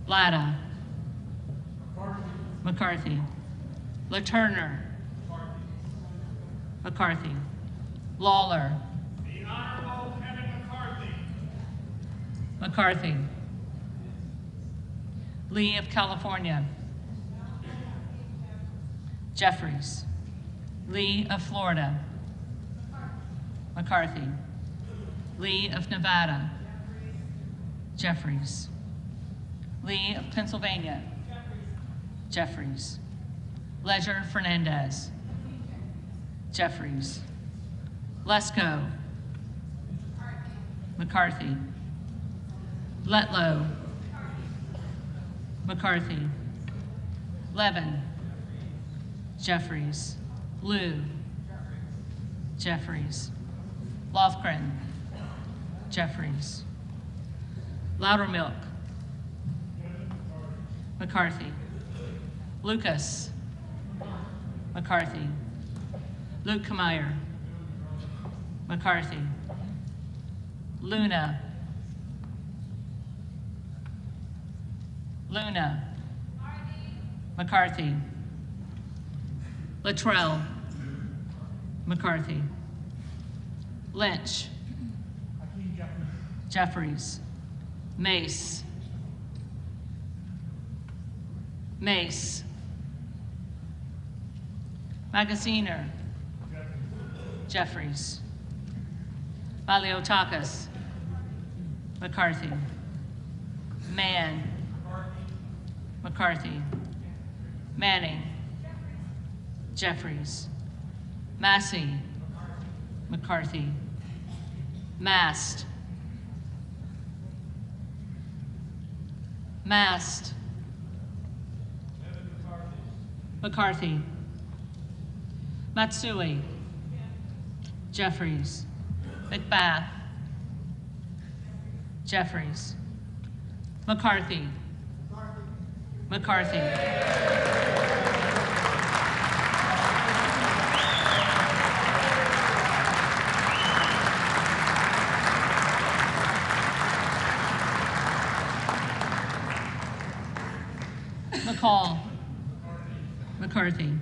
B: Latta, McCarthy, LaTurner, McCarthy, Lawler,
I: The Honorable Kevin McCarthy.
B: McCarthy, Lee of California, Jeffries, Lee of Florida, McCarthy, Lee of Nevada, Jeffries, Lee of Pennsylvania, Jeffries, Leisure Fernandez, Jeffries, Lesko, McCarthy, Letlow, McCarthy, Levin, Jeffries, Liu, Jeffries, Lofgren, Jeffries, Loudermilk, McCarthy, Lucas, McCarthy, Luke Kameyer, McCarthy, Luna, McCarthy, Luttrell, McCarthy, Lynch, Jeffries, Mace, Magaziner, Jeffries, Maliotakis, McCarthy, Mann, McCarthy, Manning, Jeffries, Massey, McCarthy, Mast, McCarthy, Matsui, Jeffries, McBath, Jeffries, McCarthy, McCall, McCarthy,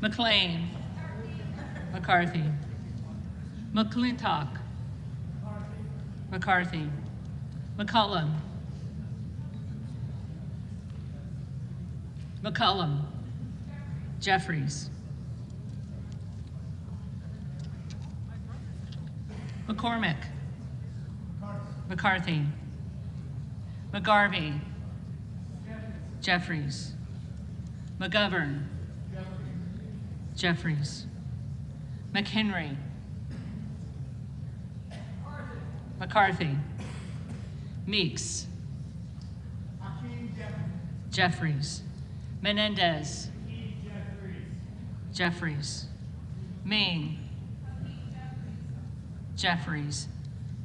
B: McLean, McCarthy, McClintock, McCarthy, McCollum, Jeffries, McCormick, McCarthy, McGarvey, Jeffries, McGovern, Jeffries, McHenry, McCarthy, Meeks,
I: Hakeem
B: Jeffries, Menendez, Jeffries, Ming, Jeffries,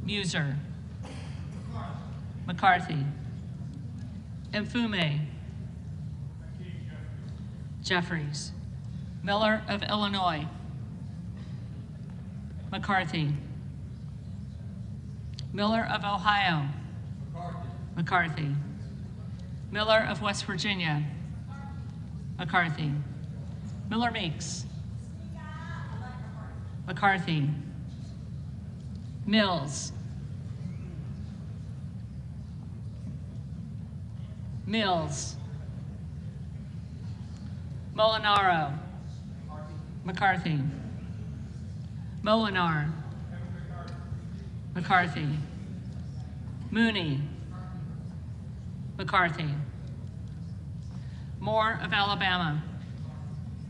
B: Muser, McCarthy, Mfume, Jeffries, Miller of Illinois, McCarthy, Miller of Ohio, McCarthy, Miller of West Virginia, McCarthy, Miller Meeks, McCarthy, Mills, Molinaro, McCarthy, Molinar, McCarthy, Mooney, McCarthy, Moore of Alabama,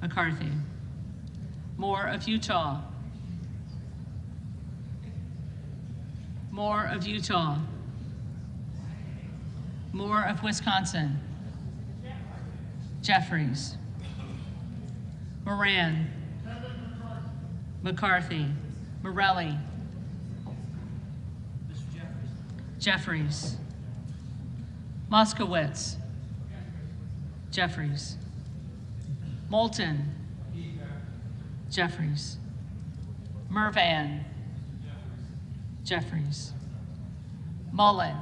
B: McCarthy, Moore of Utah, Moore of Wisconsin. Jeffries. Moran. McCarthy. Morelli. Jeffries. Moskowitz. Jeffries. Moulton. Jeffries. Mervan. Jeffries. Mullen.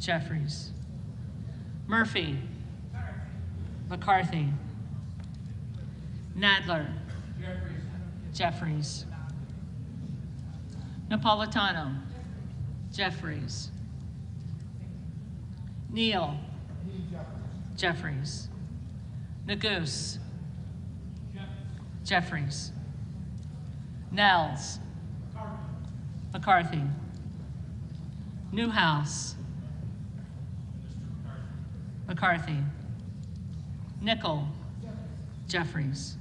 B: Jeffries. Murphy. McCarthy. Nadler. Jeffries. Napolitano. Jeffries. Neal. Jeffries. Nagoose. Jeffries. Nels. McCarthy. Newhouse. McCarthy. Nickel. Jeffries.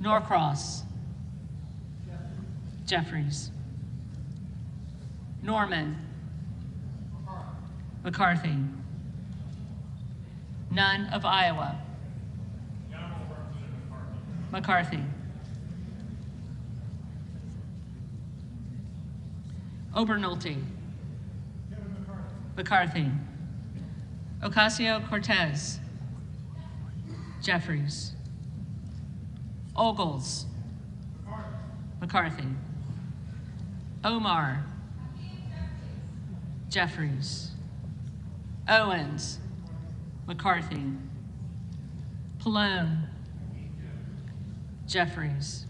B: Norcross. Jeffries. Norman. McCarthy. Nunn of Iowa. McCarthy. Obernolte. McCarthy. Ocasio-Cortez. Jeffries. Ogles. McCarthy. Omar. Jeffries. Owens. McCarthy. Pallone. Jeffries.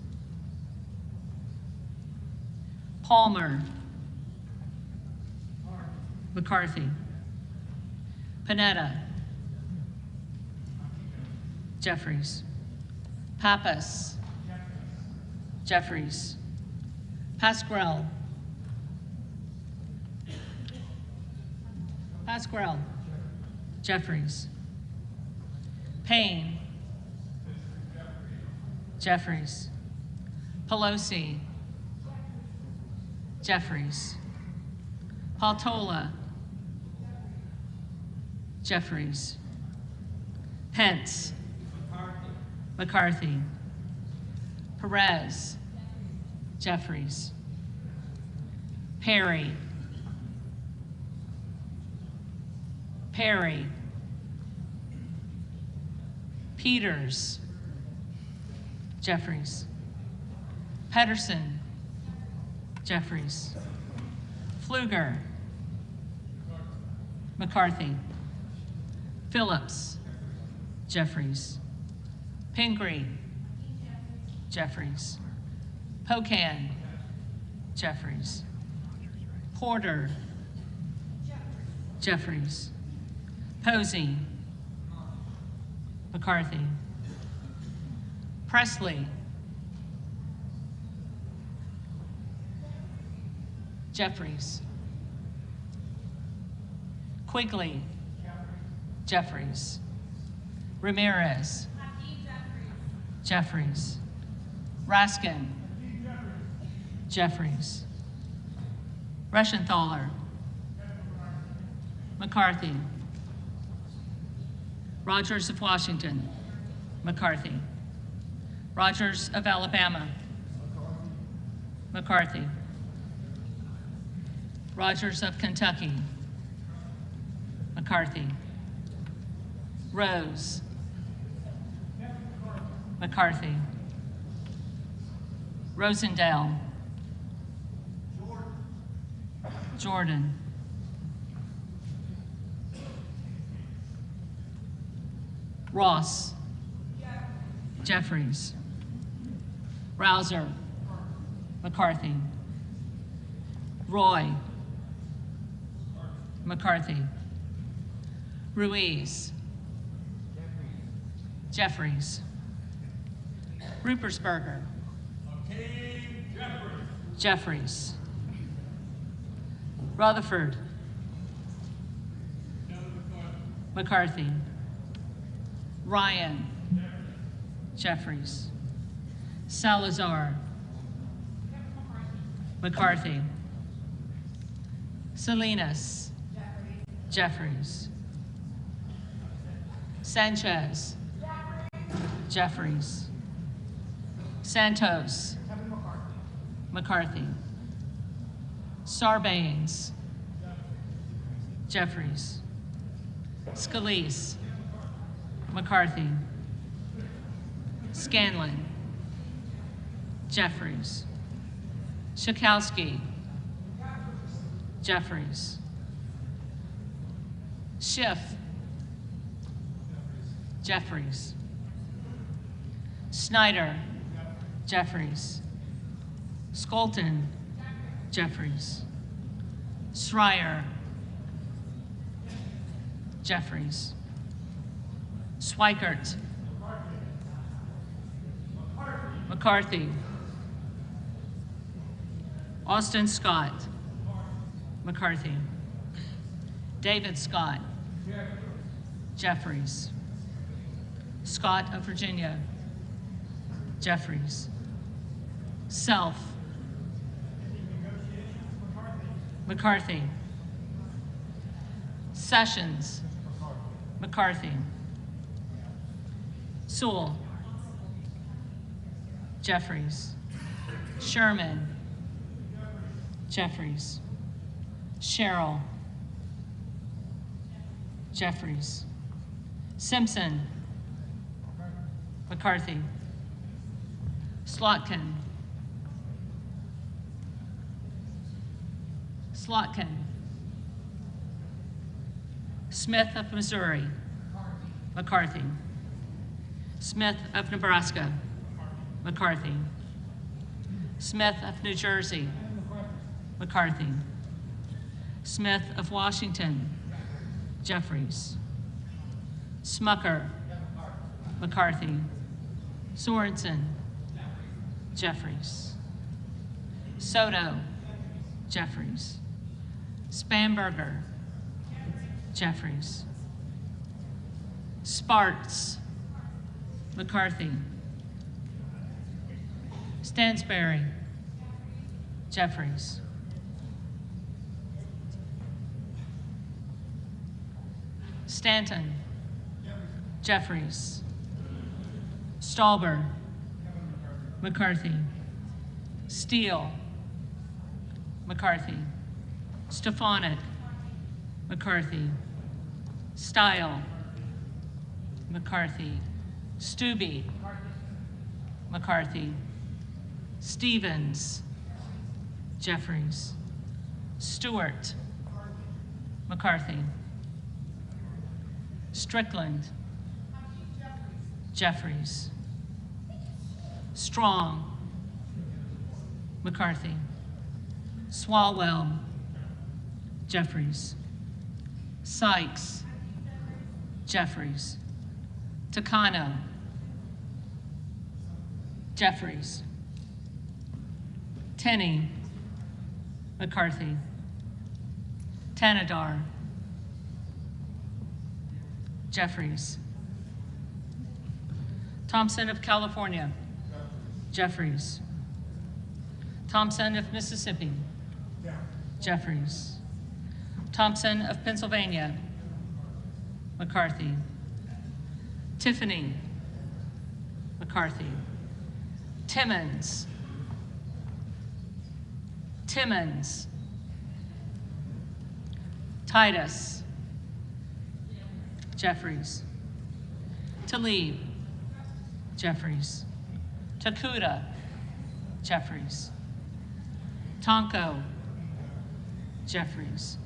B: Palmer. McCarthy. Panetta. Jeffries. Pappas. Jeffries. Pasquarel. Pasquarel. Jeffries. Payne. Jeffries. Pelosi. Jeffries. Paltola. Jeffries. Pence. McCarthy. Perez. Jeffries. Perry. Perry. Peters. Jeffries. Pedersen. Jeffries. Pfluger. McCarthy. Phillips. Jeffries. Pingree. Jeffries. Pocan. Jeffries. Porter. Jeffries. Posey. McCarthy. Presley. Jeffries. Quigley. Jeffries. Ramirez. Jeffries. Raskin. Jeffries. Reschenthaler. McCarthy. Rogers of Washington. McCarthy. Rogers of Alabama. McCarthy. Rogers of Kentucky. McCarthy. Rose. McCarthy. Rosendale. Jordan. Ross. Jeffries. Rouser. McCarthy. Roy. McCarthy. Ruiz. Jeffries. Rupersberger. Jeffries. Rutherford. McCarthy. Ryan. Jeffries. Salazar. McCarthy. Salinas. Jeffries. Sanchez. Jeffries. Santos. McCarthy. Sarbanes. Jeffries. Scalise. McCarthy. Scanlon. Jeffries. Schakowsky. Jeffries. Schiff. Jeffries. Snyder. Jeffries. Skolton. Jeffries. Schreier. Jeffries. Swikert. McCarthy. Austin Scott. McCarthy. David Scott. Jeffries. Scott of Virginia. Jeffries. Self. McCarthy. Sessions. McCarthy. Sewell. Jeffries. Sherman. Jeffries. Sherrill. Jeffries. Simpson. McCarthy. Slotkin. Slotkin. Smith of Missouri. McCarthy. Smith of Nebraska. McCarthy. Smith of New Jersey. McCarthy. Smith of Washington. Jeffries. Smucker. McCarthy. Sorensen. Jeffries. Soto. Jeffries. Spanberger. Jeffries. Sparts. McCarthy. Stansberry. Jeffries. Stanton. Jeffries. Stauber. McCarthy. Steele. McCarthy. Stefanik. McCarthy. Style. McCarthy. Stubbe. McCarthy. Stevens. Jeffries. Stewart. McCarthy. Strickland. Jeffries. Strong. McCarthy. Swalwell. Jeffries. Sykes. Jeffries. Takano. Jeffries. Tenney. McCarthy. Tanadar. Jeffries. Thompson of California. Jeffries. Thompson of Mississippi. Jeffries. Thompson of Pennsylvania. McCarthy. Tiffany. McCarthy. Timmons. Timmons. Titus. Jeffries. Tlaib. Jeffries. Takuda. Jeffries. Tonko. Jeffries.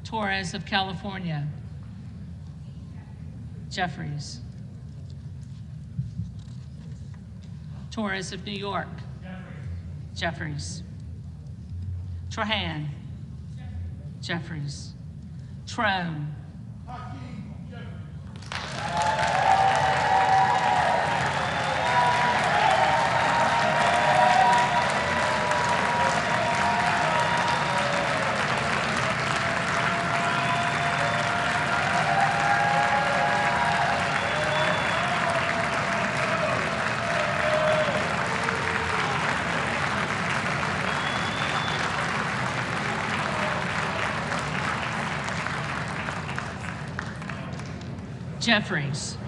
B: Torres of California. Jeffries. Torres of New York. Jeffries. Trahan. Jeffries. Trone. Jeffries.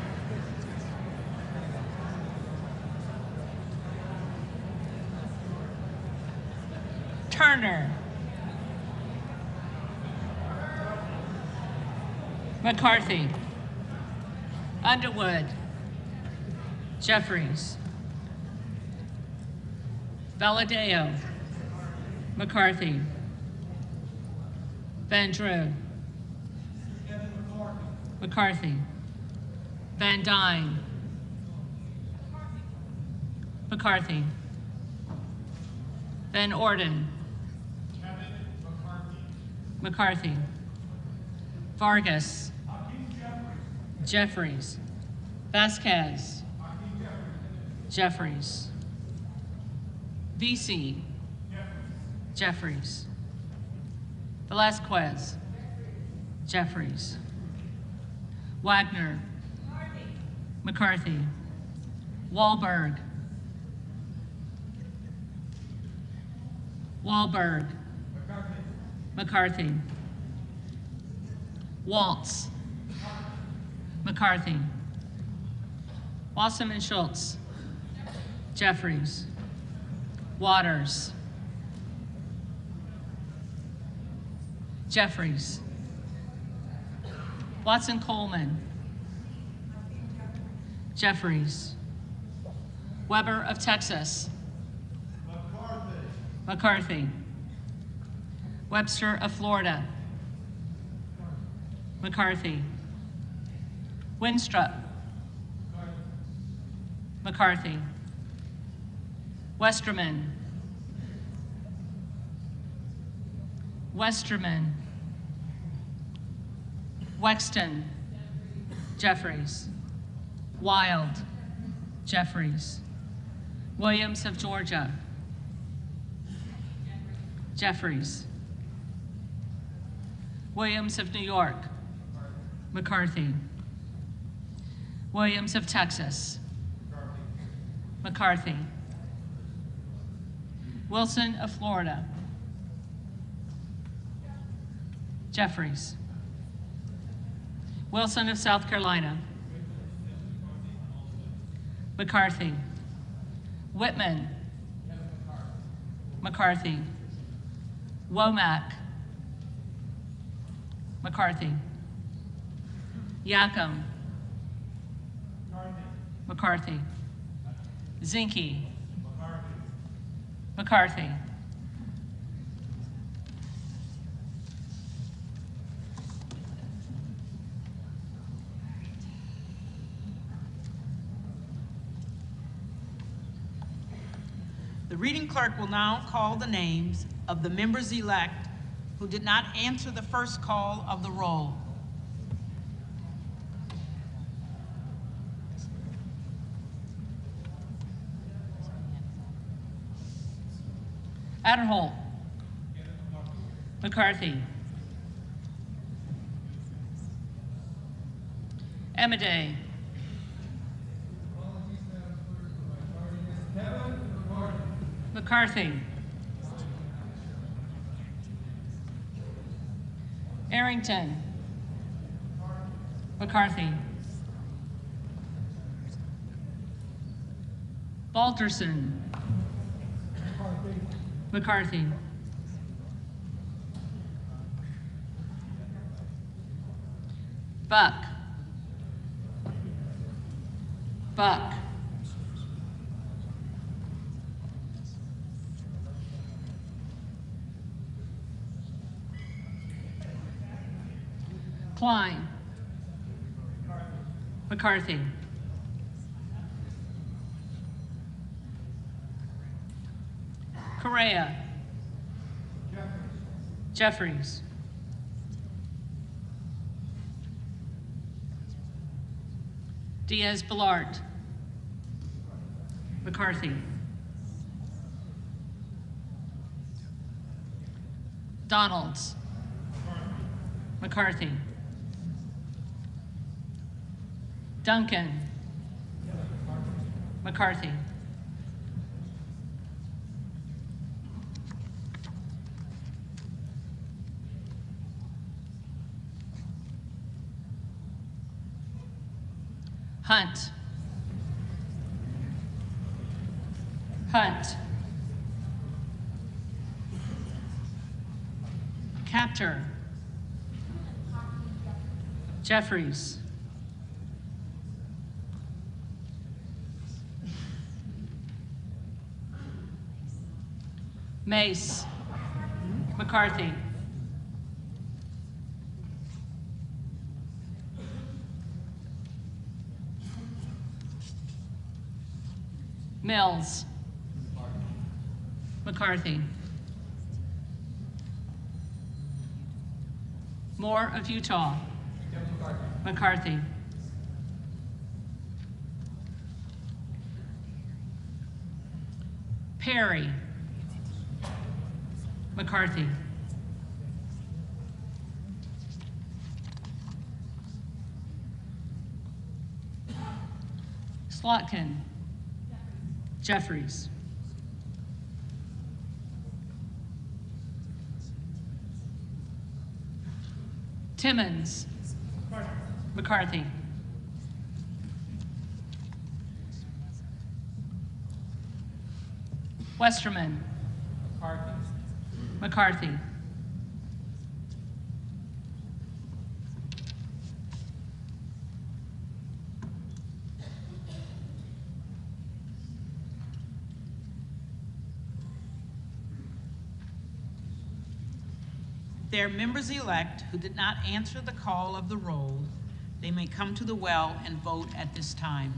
B: Turner. McCarthy. Underwood. Jeffries. Valadeo. McCarthy. Van Drew. McCarthy. Van Dyne. McCarthy. Van Orden. McCarthy. Vargas. Jeffries. Vasquez. Jeffries. VC. Jeffries. Velasquez. Jeffries. Wagner. McCarthy. Wahlberg. Wahlberg. McCarthy. Waltz. McCarthy. Wasserman Schultz. Jeffries. Waters. Jeffries. Watson Coleman. Jeffries. Weber of Texas. McCarthy. Webster of Florida. McCarthy. Winstrup. McCarthy. Westerman. Westerman. Wexton. Jeffries. Wild. Jeffries. Williams of Georgia. Jeffries. Williams of New York. McCarthy. Williams of Texas. McCarthy. Wilson of Florida. Jeffries. Wilson of South Carolina. McCarthy. Whitman. McCarthy. Womack. McCarthy. Yacom. McCarthy. Zinke. McCarthy.
A: The reading clerk will now call the names of the members-elect who did not answer the first call of the roll.
B: Adderholt. McCarthy. Emiday. McCarthy. Arrington. McCarthy. Balterson. McCarthy. Buck. Buck. Klein. McCarthy. Correa. Jeffries. Diaz-Balart. McCarthy. Donalds. McCarthy. Duncan. McCarthy. Hunt. Hunt. Captor. Jeffries. Mace. McCarthy. Mills. McCarthy. Moore of Utah. McCarthy. Perry. McCarthy. Slotkin. Jeffries. Timmons. McCarthy. Westerman. McCarthy.
A: There are members-elect who did not answer the call of the roll. They may come to the well and vote at this time.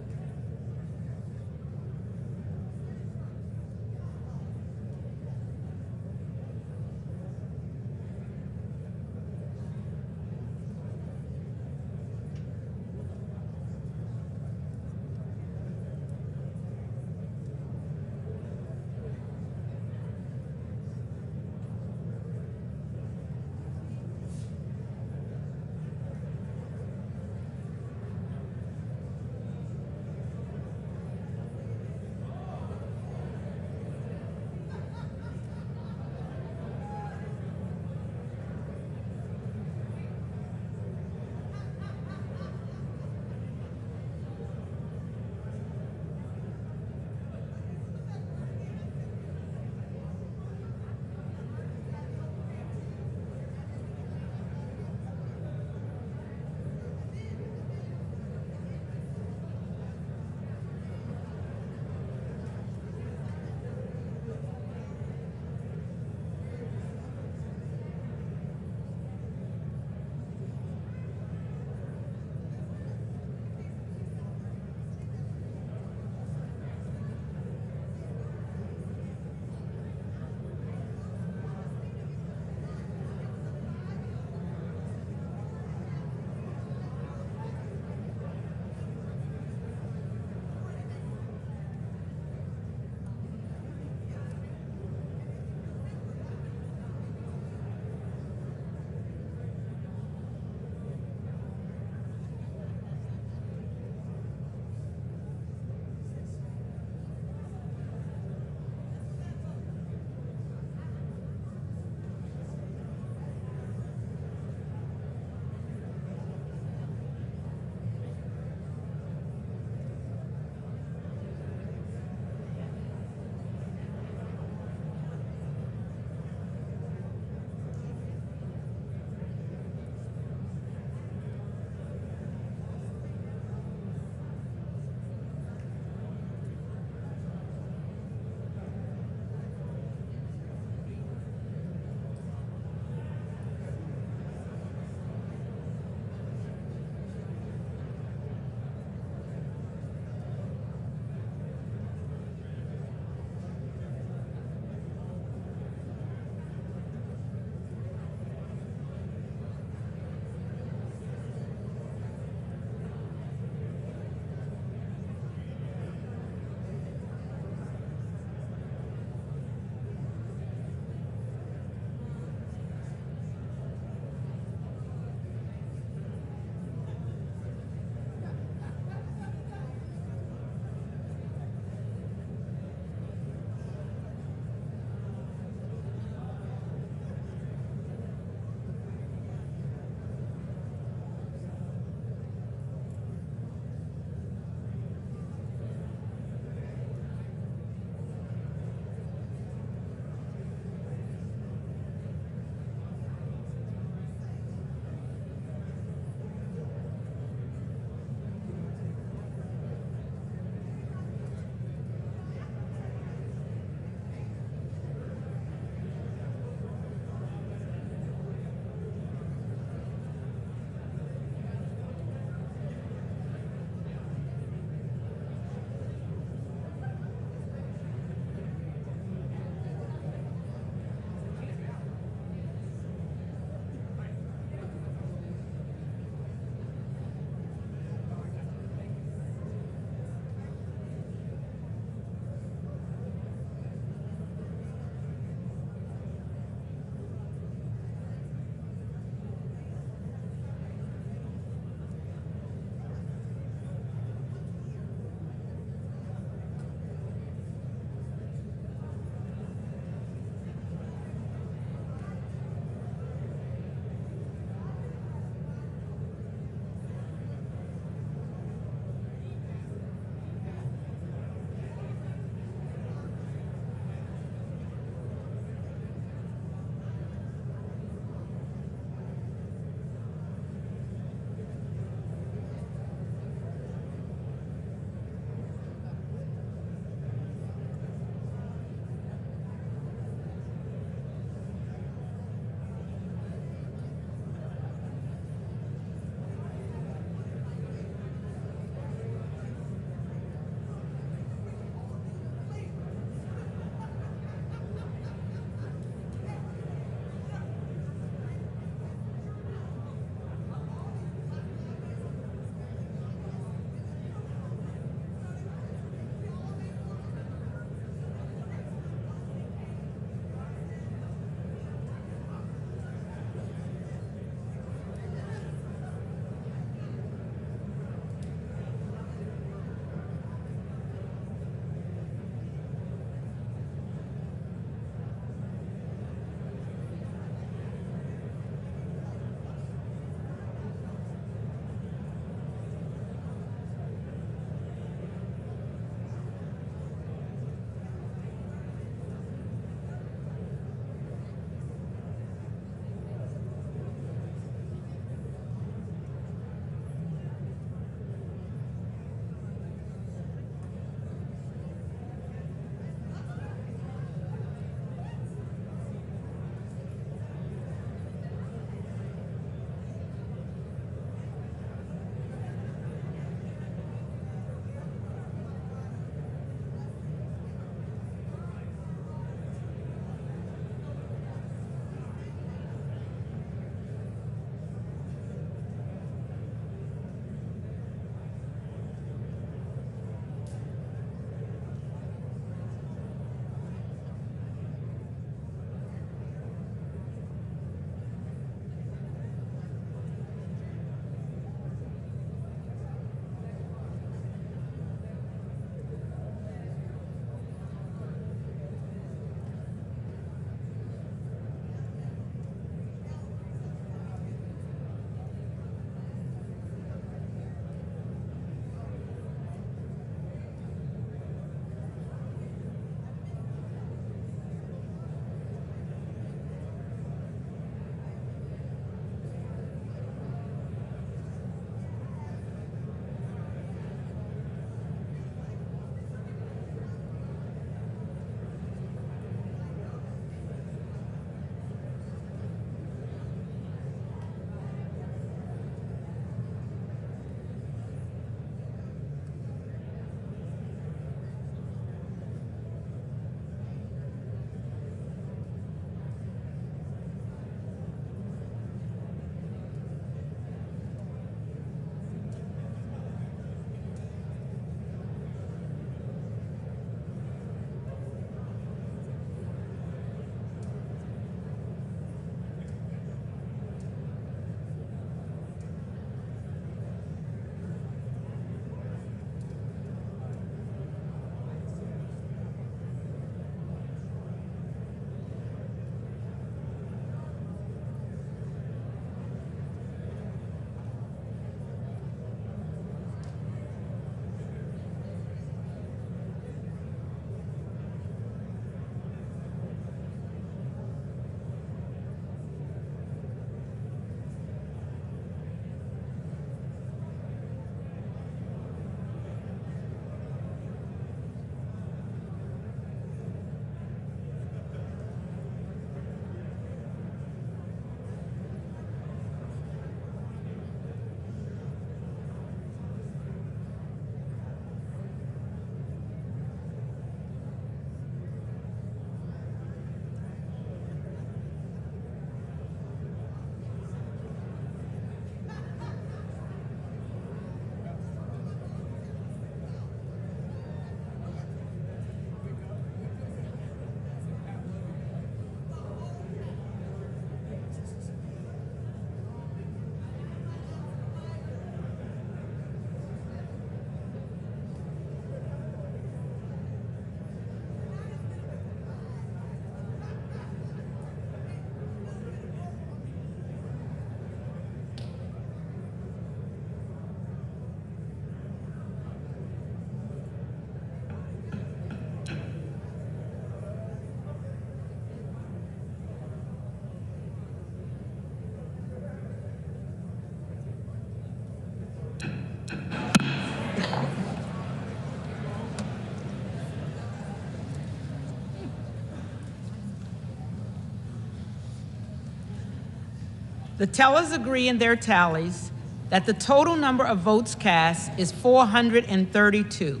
A: The tellers agree in their tallies that the total number of votes cast is 432,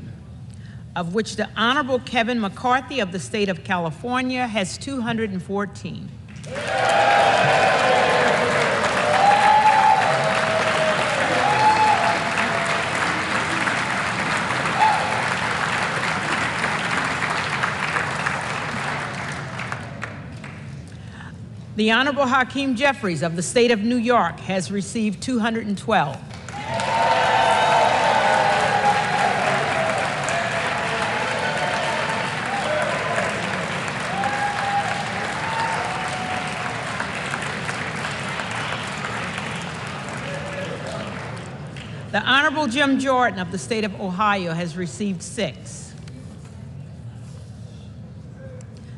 A: of which the Honorable Kevin McCarthy of the state of California has 214. The Honorable Hakeem Jeffries of the state of New York has received 212. The Honorable Jim Jordan of the state of Ohio has received 6.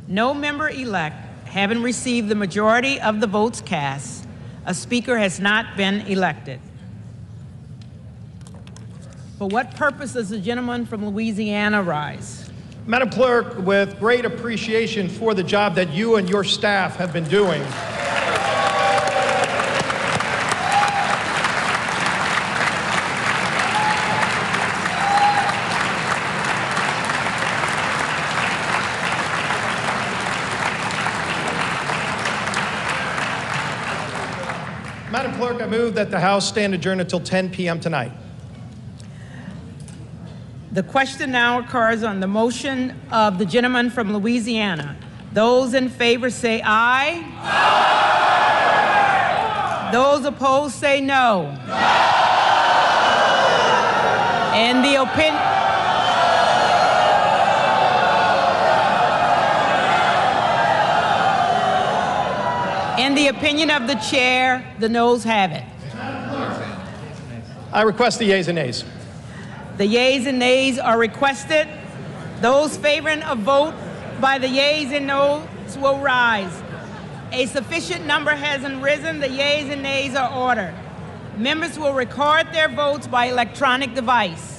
A: No member-elect having received the majority of the votes cast, a speaker has not been elected. For what purpose does the gentleman from Louisiana rise?
L: Madam Clerk, with great appreciation for the job that you and your staff have been doing, Madam Clerk, I move that the House stand adjourned until 10 p.m. tonight.
A: The question now occurs on the motion of the gentleman from Louisiana. Those in favor say aye. Aye. Those opposed say no. No. And the opinion. In the opinion of the chair, the noes have it.
L: I request the yeas and nays.
A: The yeas and nays are requested. Those favoring a vote by the yeas and noes will rise. A sufficient number hasn't risen. The yeas and nays are ordered. Members will record their votes by electronic device.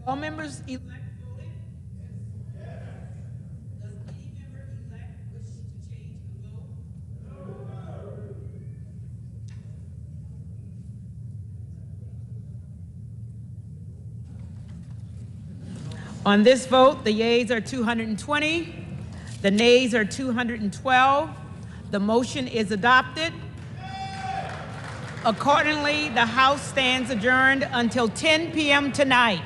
A: All members elect voted? Does any member elect wish to change the vote? On this vote, the yeas are 220, the nays are 212. The motion is adopted. Accordingly, the House stands adjourned until 10 p.m. tonight.